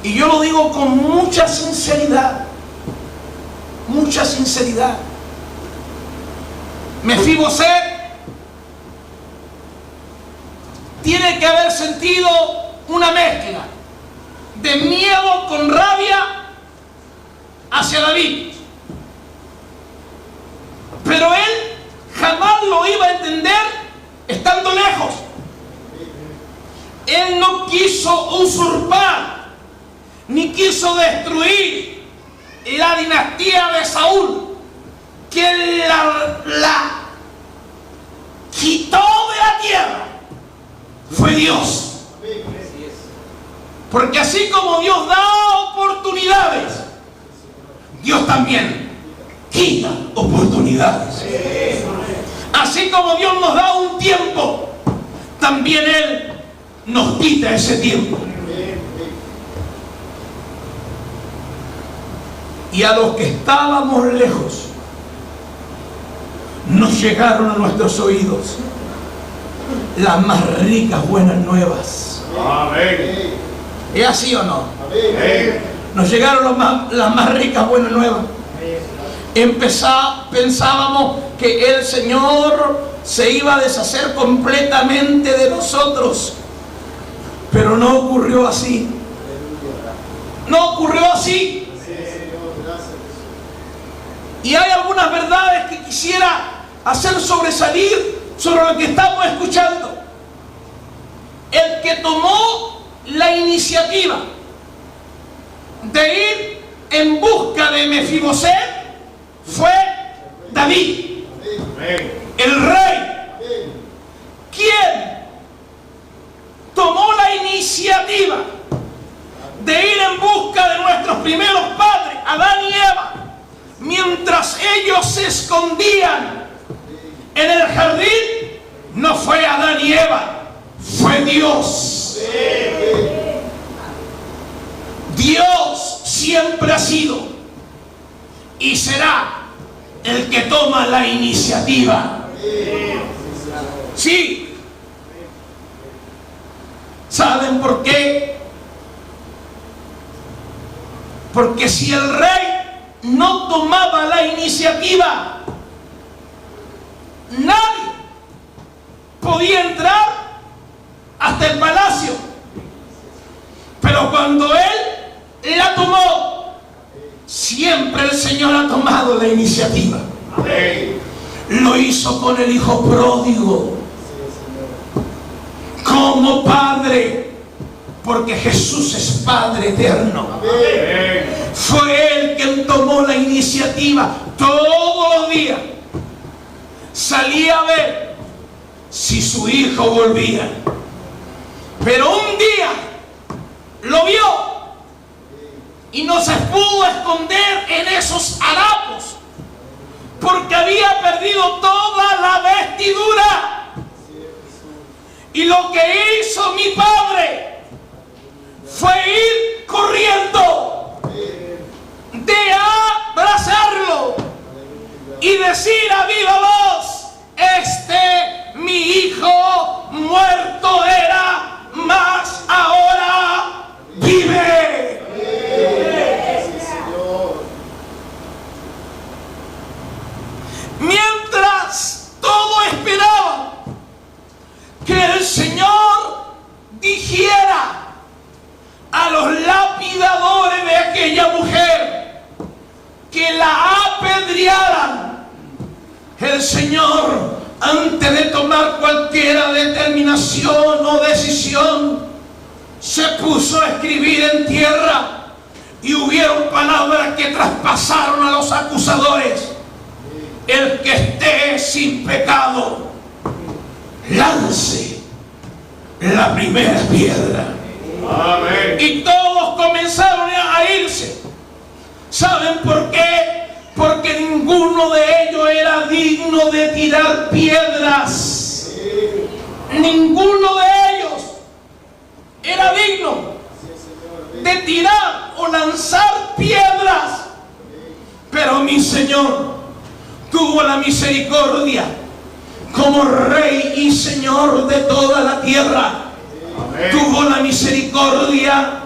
y yo lo digo con mucha sinceridad, Mefiboset tiene que haber sentido una mezcla de miedo con rabia hacia David, pero él jamás lo iba a entender estando lejos. Él no quiso usurpar ni quiso destruir la dinastía de Saúl. Quien la quitó de la tierra fue Dios. Porque así como Dios da oportunidades, Dios también quita oportunidades. Así como Dios nos da un tiempo, también Él nos quita ese tiempo. Y a los que estábamos lejos, nos llegaron a nuestros oídos las más ricas buenas nuevas. Amén. ¿Es así o no? Amén. Nos llegaron las más ricas buenas nuevas. Pensábamos que el Señor se iba a deshacer completamente de nosotros, pero no ocurrió así. No ocurrió así. Y hay algunas verdades que quisiera hacer sobresalir sobre lo que estamos escuchando. El que tomó la iniciativa de ir en busca de Mefiboset fue David, el rey. ¿Quién tomó la iniciativa de ir en busca de nuestros primeros padres, Adán y Eva, mientras ellos se escondían en el jardín? No fue Adán y Eva, fue Dios. Dios siempre ha sido y será el que toma la iniciativa. Sí. ¿Saben por qué? Porque si el rey no tomaba la iniciativa, nadie podía entrar hasta el palacio. Pero cuando él la tomó, siempre el Señor ha tomado la iniciativa. Lo hizo con el hijo pródigo, como padre, porque Jesús es Padre eterno. Fue Él quien tomó la iniciativa. Todos los días salía a ver si su hijo volvía. Pero un día lo vio y no se pudo esconder en esos harapos, porque había perdido toda la vestidura. Y lo que hizo mi padre fue ir corriendo, de abrazarlo y decir a viva voz: mi hijo muerto era, mas ahora vive. Mientras todo esperaba que el Señor dijera a los lapidadores de aquella mujer que la apedrearan, el Señor, antes de tomar cualquier determinación o decisión, se puso a escribir en tierra, y hubieron palabras que traspasaron a los acusadores. El que esté sin pecado, lance la primera piedra. Amén. Y todos comenzaron a irse. ¿Saben por qué? Porque ninguno de ellos era digno de tirar piedras. Ninguno de ellos era digno de tirar o lanzar piedras. Pero mi Señor tuvo la misericordia como Rey y Señor de toda la tierra. Amén. Tuvo la misericordia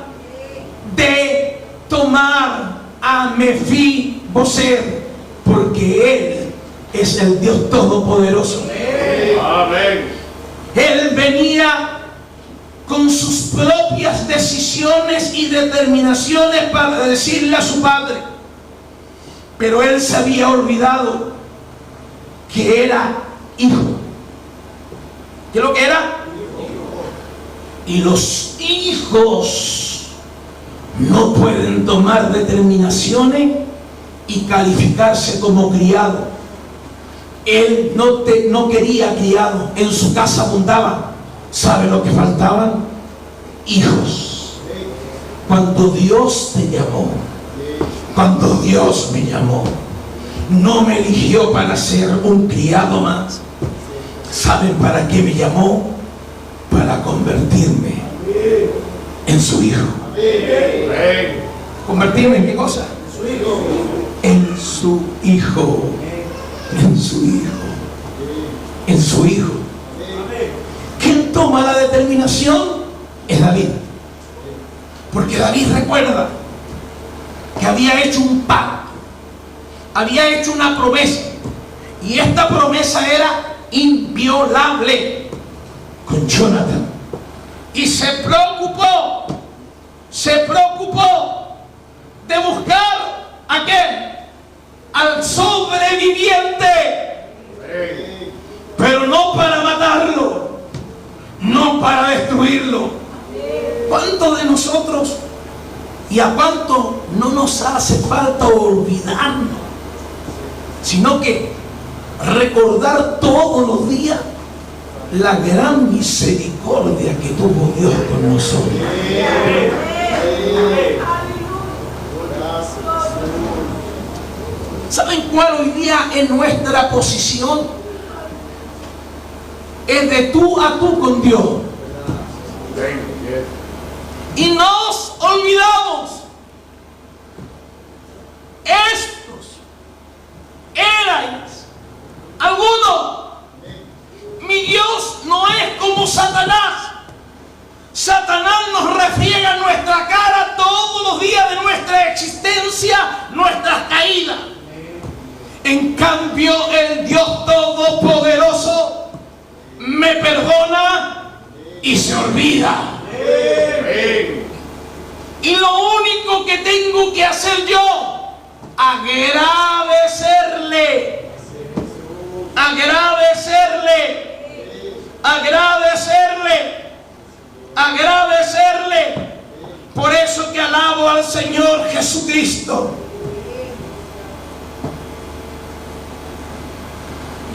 de tomar a Mefiboset, porque Él es el Dios Todopoderoso. Amén. Él venía con sus propias decisiones y determinaciones para decirle a su padre, pero él se había olvidado que era hijo. ¿Qué es lo que era? Y los hijos no pueden tomar determinaciones y calificarse como criado. Él no quería criado, en su casa abundaba. ¿Sabe lo que faltaban? Hijos. Cuando Dios te llamó, cuando Dios me llamó, no me eligió para ser un criado más. ¿Saben para qué me llamó? Para convertirme en su hijo. Amén. ¿Convertirme en qué cosa? En su hijo. En su hijo. En su hijo. ¿Quién toma la determinación? Es David. Porque David recuerda que había hecho un pacto, había hecho una promesa, y esta promesa era inviolable con Jonathan. Y se preocupó de buscar ¿a quién? Al sobreviviente, pero no para matarlo, no para destruirlo. ¿Cuántos de nosotros y a cuánto no nos hace falta olvidarnos, sino que recordar todos los días la gran misericordia que tuvo Dios con nosotros? ¿Saben cuál hoy día es nuestra posición? Es de tú a tú con Dios. Y nos olvidamos. Estos erais algunos. Mi Dios no es como Satanás. Satanás nos refriega nuestra cara todos los días de nuestra existencia, nuestras caídas. En cambio, el Dios Todopoderoso me perdona y se olvida. Y lo único que tengo que hacer yo, agradecerle. Por eso que alabo al Señor Jesucristo.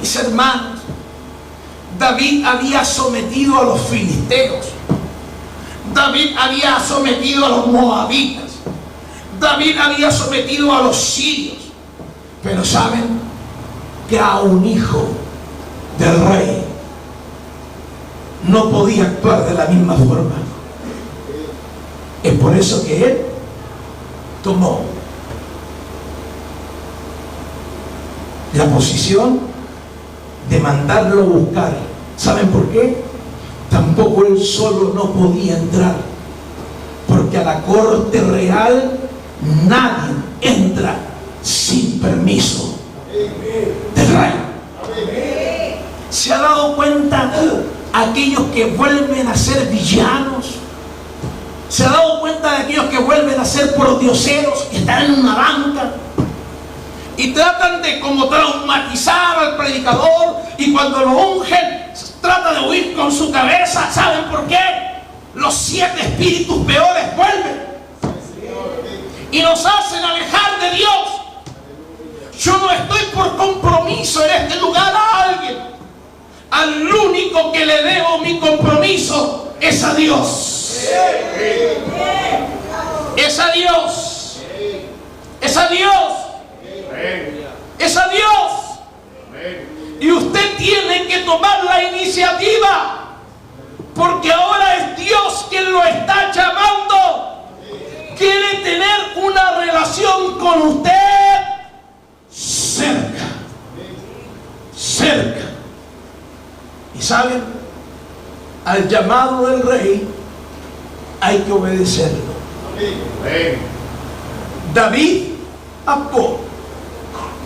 Mis hermanos, David había sometido a los filisteos, David había sometido a los moabitas, David había sometido a los sirios. Pero saben que a un hijo del rey no podía actuar de la misma forma. Es por eso que él tomó la posición de mandarlo a buscar. ¿Saben por qué? Tampoco él solo no podía entrar, porque a la corte real nadie entra sin permiso del rey. ¿Se ha dado cuenta aquellos que vuelven a ser villanos? ¿Se ha dado cuenta de aquellos que vuelven a ser prodioseros, que están en una banca y tratan de como traumatizar al predicador, y cuando lo ungen trata de huir con su cabeza. ¿Saben por qué? Los 7 espíritus peores vuelven y nos hacen alejar de Dios. Yo no estoy por compromiso en este lugar a alguien. Al único que le debo mi compromiso es a Dios. Es a Dios. Es a Dios. Es a Dios. Y usted tiene que tomar la iniciativa, porque ahora es Dios quien lo está llamando. Quiere tener una relación con usted cerca. Cerca. Y saben, al llamado del rey hay que obedecerlo. David actuó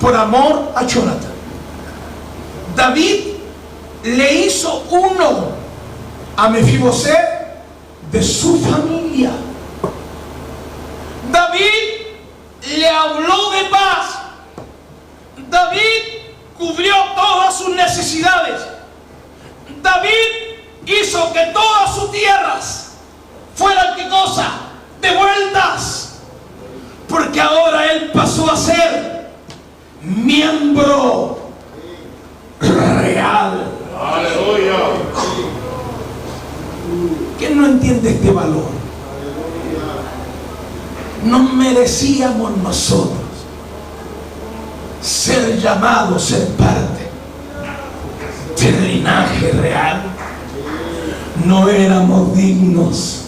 por amor a Jonathan. David le hizo uno a Mefiboset de su familia. David le habló de paz. David cubrió todas sus necesidades. David hizo que todas sus tierras fueran, ¿qué cosa? Devueltas. Porque ahora él pasó a ser miembro real. Aleluya. ¿Quién no entiende este valor? No merecíamos nosotros ser llamados, ser parte del linaje real. No éramos dignos,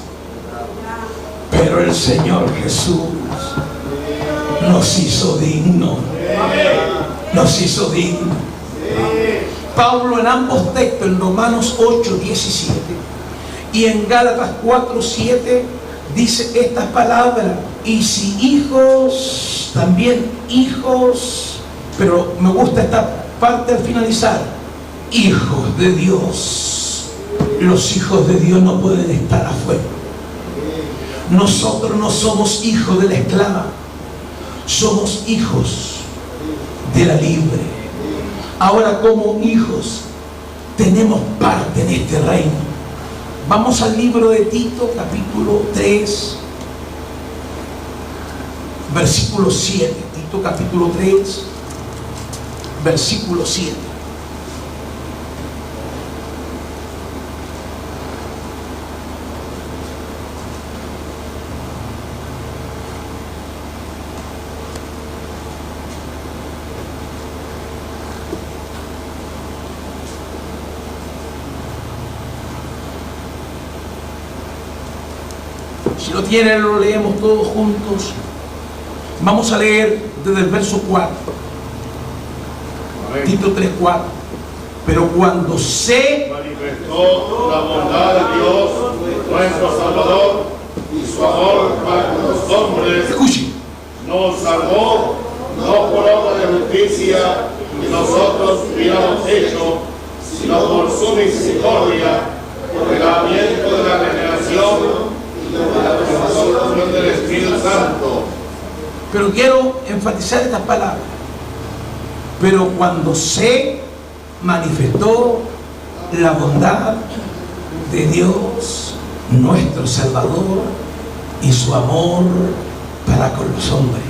pero el Señor Jesús nos hizo dignos. Nos hizo dignos. Pablo en ambos textos, en Romanos 8:17 y en Gálatas 4:7, dice estas palabras: y si hijos, también hijos, pero me gusta esta parte al finalizar, hijos de Dios. Los hijos de Dios no pueden estar afuera. Nosotros no somos hijos de la esclava, somos hijos de la libre. Ahora, como hijos tenemos parte en este reino. Vamos al libro de Tito, capítulo 3, versículo 7. Tito capítulo 3, versículo 7. Si lo tienen, lo leemos todos juntos. Vamos a leer desde el verso 4. Tito 3:4. Pero cuando se manifestó la bondad de Dios, nuestro Salvador, y su amor para con los hombres, escuchen, nos salvó, no por obra de justicia que nosotros hubiéramos hecho, sino por su misericordia, por el lavamiento de la regeneración y por la transformación del Espíritu Santo. pero quiero enfatizar estas palabras. Pero cuando se manifestó la bondad de Dios, nuestro Salvador, y su amor para con los hombres,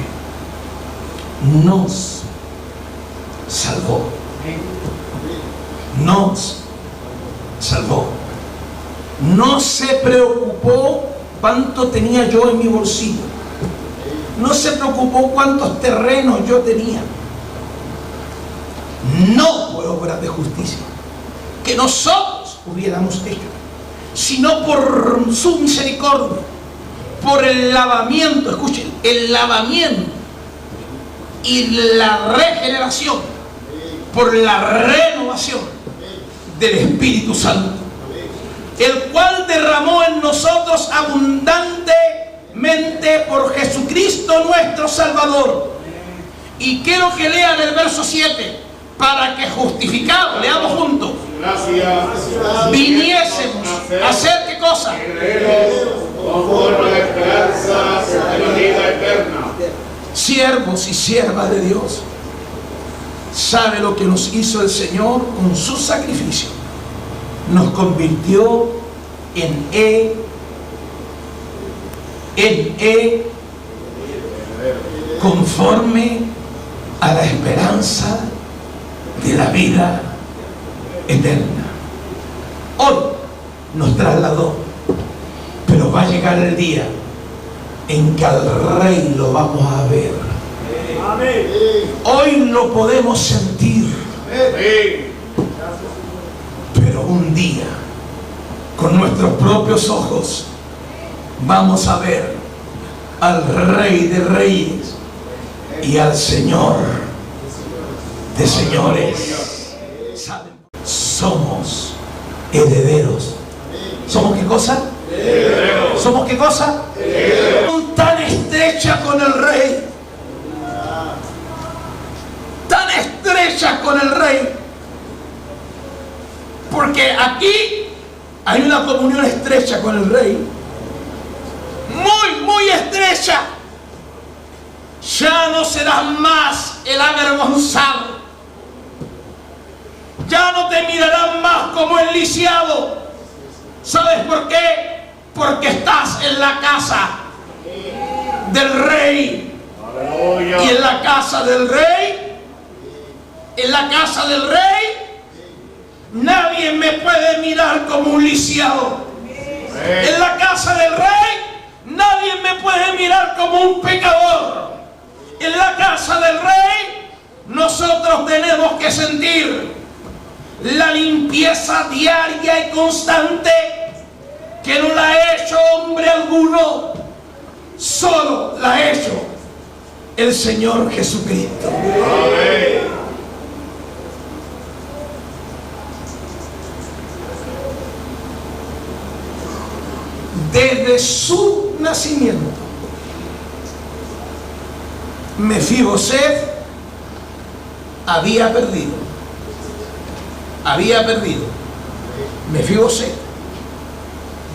nos salvó. Nos salvó. No se preocupó cuánto tenía yo en mi bolsillo. No se preocupó cuántos terrenos yo tenía. No por obras de justicia que nosotros hubiéramos hecho, sino por su misericordia, por el lavamiento, escuchen, el lavamiento y la regeneración, por la renovación del Espíritu Santo, el cual derramó en nosotros abundantemente por Jesucristo nuestro Salvador. Y quiero que lean el verso 7, para que justificados, leamos juntos, Gracias. viniésemos a hacer ¿qué cosa? Conforme a la esperanza de la vida eterna. Siervos y siervas de Dios. ¿Sabe lo que nos hizo el Señor con su sacrificio? Nos convirtió conforme a la esperanza de la vida eterna. Hoy nos trasladó, pero va a llegar el día en que al Rey lo vamos a ver. Amén. Hoy lo podemos sentir, pero un día, con nuestros propios ojos, vamos a ver al Rey de Reyes y al Señor de señores. ¿Saben? Somos herederos. ¿Somos qué cosa? Herederos. ¿Somos qué cosa? Herederos. Tan estrecha con el Rey. Tan estrecha con el Rey. Porque aquí hay una comunión estrecha con el Rey. Muy estrecha. Ya no serás más el avergonzado. Ya no te mirarán más como el lisiado. ¿Sabes por qué? Porque estás en la casa del Rey. Aleluya. Y en la casa del Rey, nadie me puede mirar como un lisiado. En la casa del Rey, nadie me puede mirar como un pecador. En la casa del Rey, nosotros tenemos que sentir la limpieza diaria y constante que no la ha hecho hombre alguno, solo la ha hecho el Señor Jesucristo. Amén. Desde su nacimiento, Mefiboset había perdido. Mefiboset,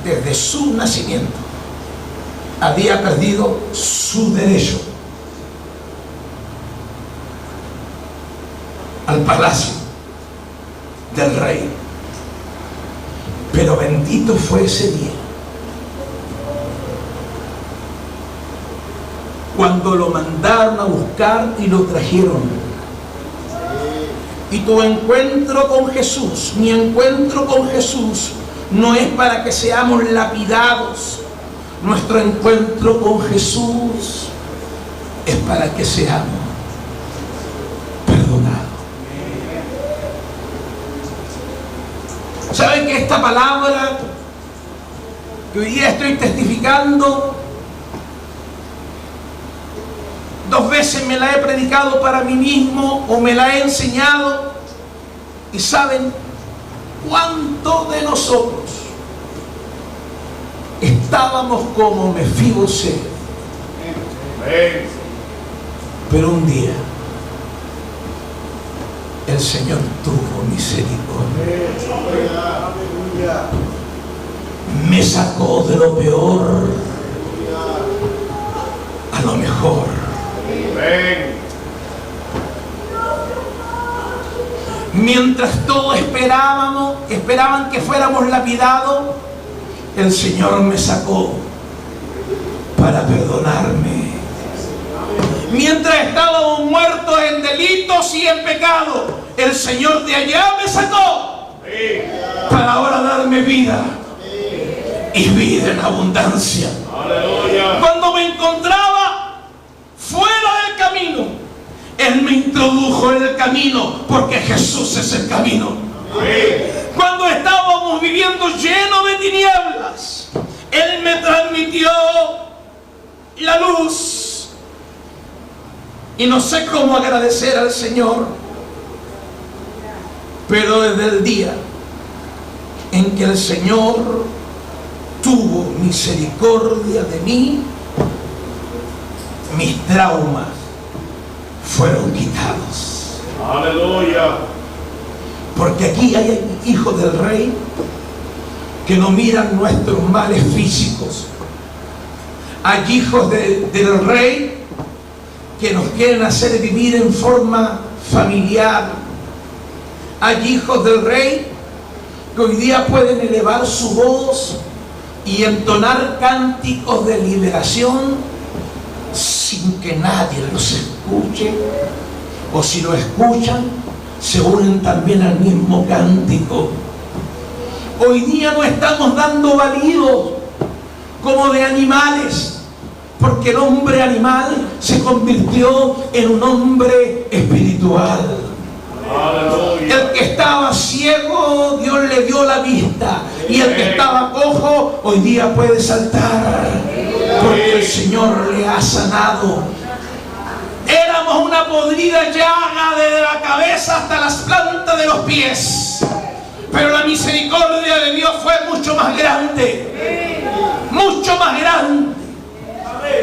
desde su nacimiento, había perdido su derecho al palacio del rey. Pero bendito fue ese día cuando lo mandaron a buscar y lo trajeron. Y tu encuentro con Jesús, mi encuentro con Jesús, no es para que seamos lapidados. Nuestro encuentro con Jesús es para que seamos perdonados. ¿Saben que esta palabra que hoy día estoy testificando, 2 veces me la he predicado para mí mismo o me la he enseñado? Y saben cuánto de nosotros estábamos como Mefiboset. Pero un día el Señor tuvo misericordia. Me sacó de lo peor a lo mejor. Mientras todos esperaban que fuéramos lapidados, el Señor me sacó para perdonarme. Mientras estábamos muertos en delitos y en pecado, el Señor de allá me sacó para ahora darme vida y vida en abundancia. Aleluya. Cuando me encontraba fuera del camino, Él me introdujo en el camino, porque Jesús es el camino. Cuando estábamos viviendo llenos de tinieblas, Él me transmitió la luz. Y no sé cómo agradecer al Señor, pero desde el día en que el Señor tuvo misericordia de mí, mis traumas fueron quitados. Aleluya. Porque aquí hay hijos del Rey que no miran nuestros males físicos. Hay hijos del Rey que nos quieren hacer vivir en forma familiar. Hay hijos del Rey que hoy día pueden elevar su voz y entonar cánticos de liberación sin que nadie los escuche, o si lo escuchan, se unen también al mismo cántico. Hoy día no estamos dando balidos como de animales, porque el hombre animal se convirtió en un hombre espiritual. El que estaba ciego, Dios le dio la vista, y el que estaba cojo hoy día puede saltar, porque el Señor le ha sanado. Éramos una podrida llaga desde la cabeza hasta las plantas de los pies, pero la misericordia de Dios fue mucho más grande, mucho más grande.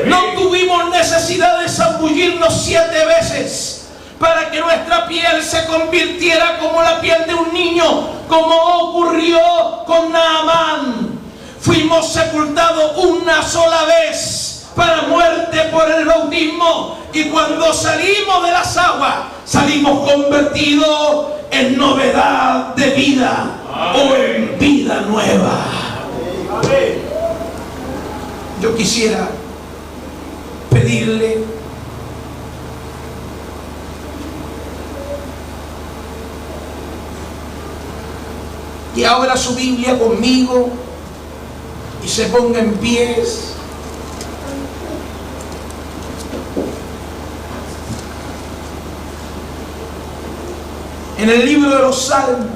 No tuvimos necesidad de zambullirnos 7 veces para que nuestra piel se convirtiera como la piel de un niño, como ocurrió con Naamán. Fuimos sepultados una sola vez para muerte por el bautismo, y cuando salimos de las aguas, salimos convertidos en novedad de vida o en vida nueva. Yo quisiera pedirle que abra su Biblia conmigo y se ponga en pies. En el libro de los Salmos,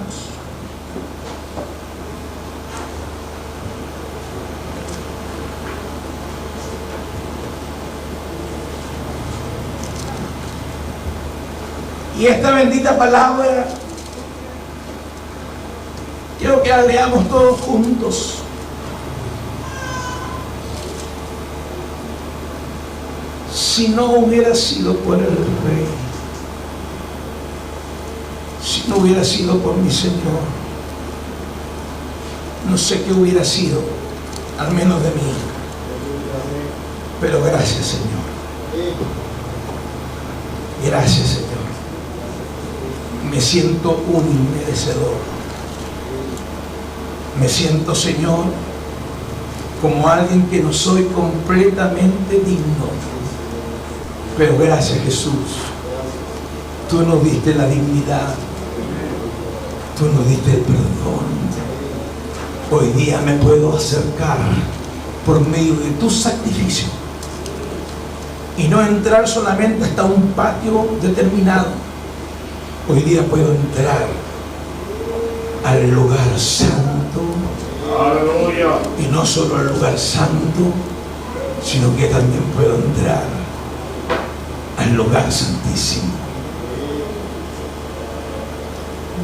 y esta bendita palabra quiero que la leamos todos juntos. Si no hubiera sido por el Rey, si no hubiera sido por mi Señor, no sé qué hubiera sido, al menos de mí. Pero gracias, Señor. Gracias, Señor. Me siento un inmerecedor. Me siento, Señor, como alguien que no soy completamente digno. Pero gracias, Jesús. Tú nos diste la dignidad. Tú nos diste el perdón. Hoy día me puedo acercar por medio de tu sacrificio y no entrar solamente hasta un patio determinado. Hoy día puedo entrar al lugar santo. Aleluya. Y no solo al lugar santo, sino que también puedo entrar al lugar santísimo.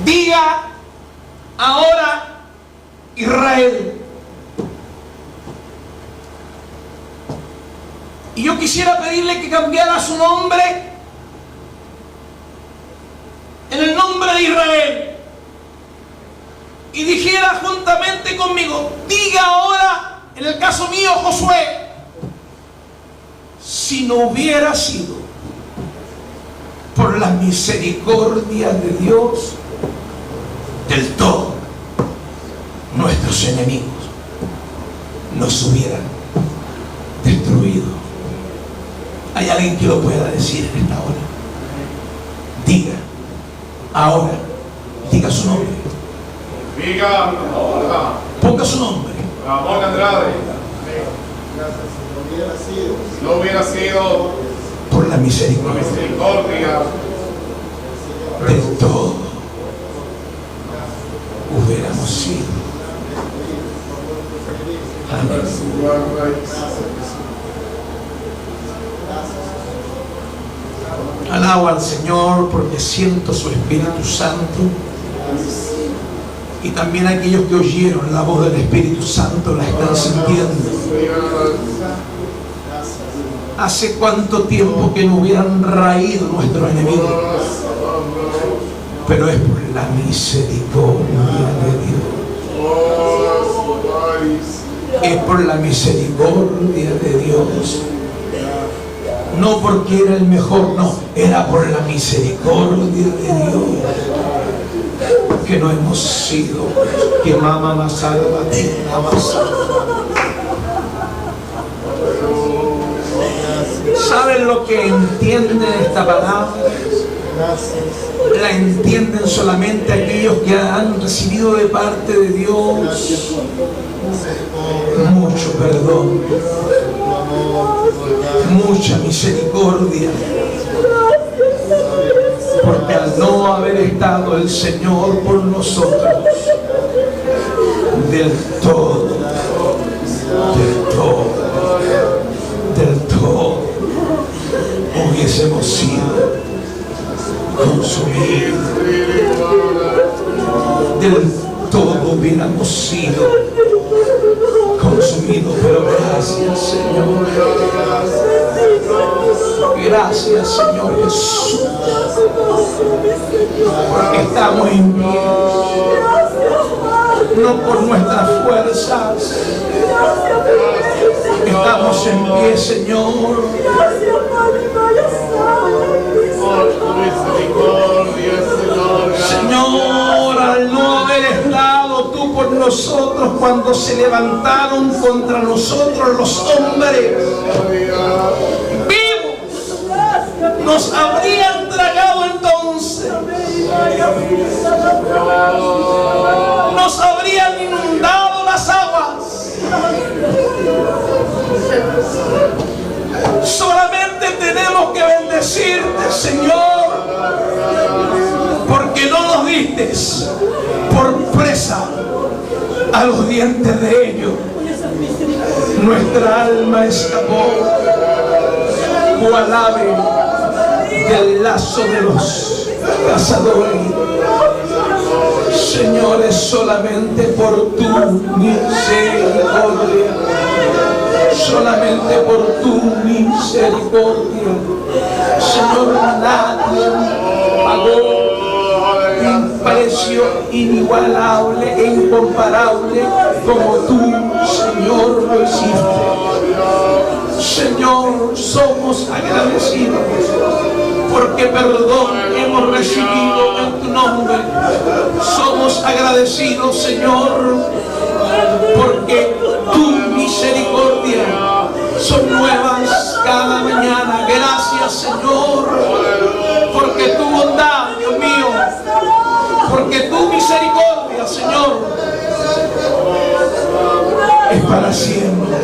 Diga ahora, Israel. Y yo quisiera pedirle que cambiara su nombre en el nombre de Israel y dijera juntamente conmigo: diga ahora, en el caso mío, Josué, si no hubiera sido por la misericordia de Dios, del todo nuestros enemigos nos hubieran destruido. ¿Hay alguien que lo pueda decir en esta hora? Diga ahora, diga su nombre. Diga ahora. Ponga su nombre. Ramón Andrade. Si no hubiera sido Por la la misericordia misericordia de todo, hubiéramos sido. Amén. Alabo al Señor porque siento su Espíritu Santo, y también aquellos que oyeron la voz del Espíritu Santo la están sintiendo. ¿Hace cuánto tiempo que no hubieran raído nuestros enemigos? Pero es por la misericordia de Dios. Es por la misericordia de Dios. No no porque era el mejor, no, era por la misericordia de Dios que no hemos sido que mama más salva, ¿saben lo que entienden esta palabra? La entienden solamente aquellos que han recibido de parte de Dios mucho perdón, mucha misericordia, porque al no haber estado el Señor por nosotros del todo hubiésemos sido consumidos, del todo hubiéramos sido consumidos. Pero gracias, Señor, gracias, Señor Jesús, porque estamos en pie, no por nuestras fuerzas, estamos en pie, Señor, Señor, al no haber estado tú por nosotros cuando se levantaron contra nosotros los hombres vivos, nos habrían tragado entonces, nos habrían inundado las aguas. Solamente tenemos que bendecirte, Señor, porque no nos diste por presa a los dientes de ellos. Nuestra alma escapó cual ave del lazo de los cazadores. Señor, es solamente por tu misericordia, solamente por tu misericordia. Señor, nadie pagó un precio inigualable e incomparable como tú, Señor, lo hiciste. Señor, somos agradecidos porque perdón hemos recibido en tu nombre. Somos agradecidos, Señor, porque tu misericordia son nuevas cada mañana. Gracias, Señor, porque tu bondad, Dios mío, porque tu misericordia, Señor, es para siempre.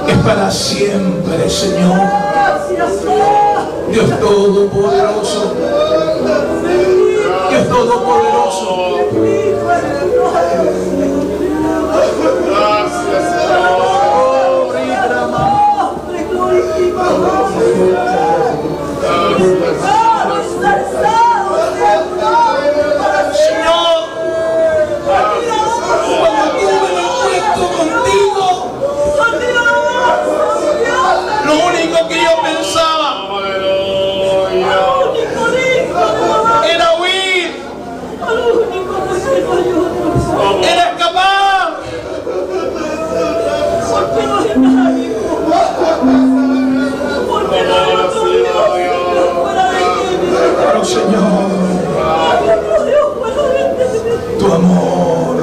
Es para siempre, Señor. Dios Todopoderoso, Dios Todopoderoso. Señor, cuando tuve el encuentro contigo, lo único que yo pensaba era huir, era escapar. Pero, Señor, tu amor,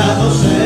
Ya no sé.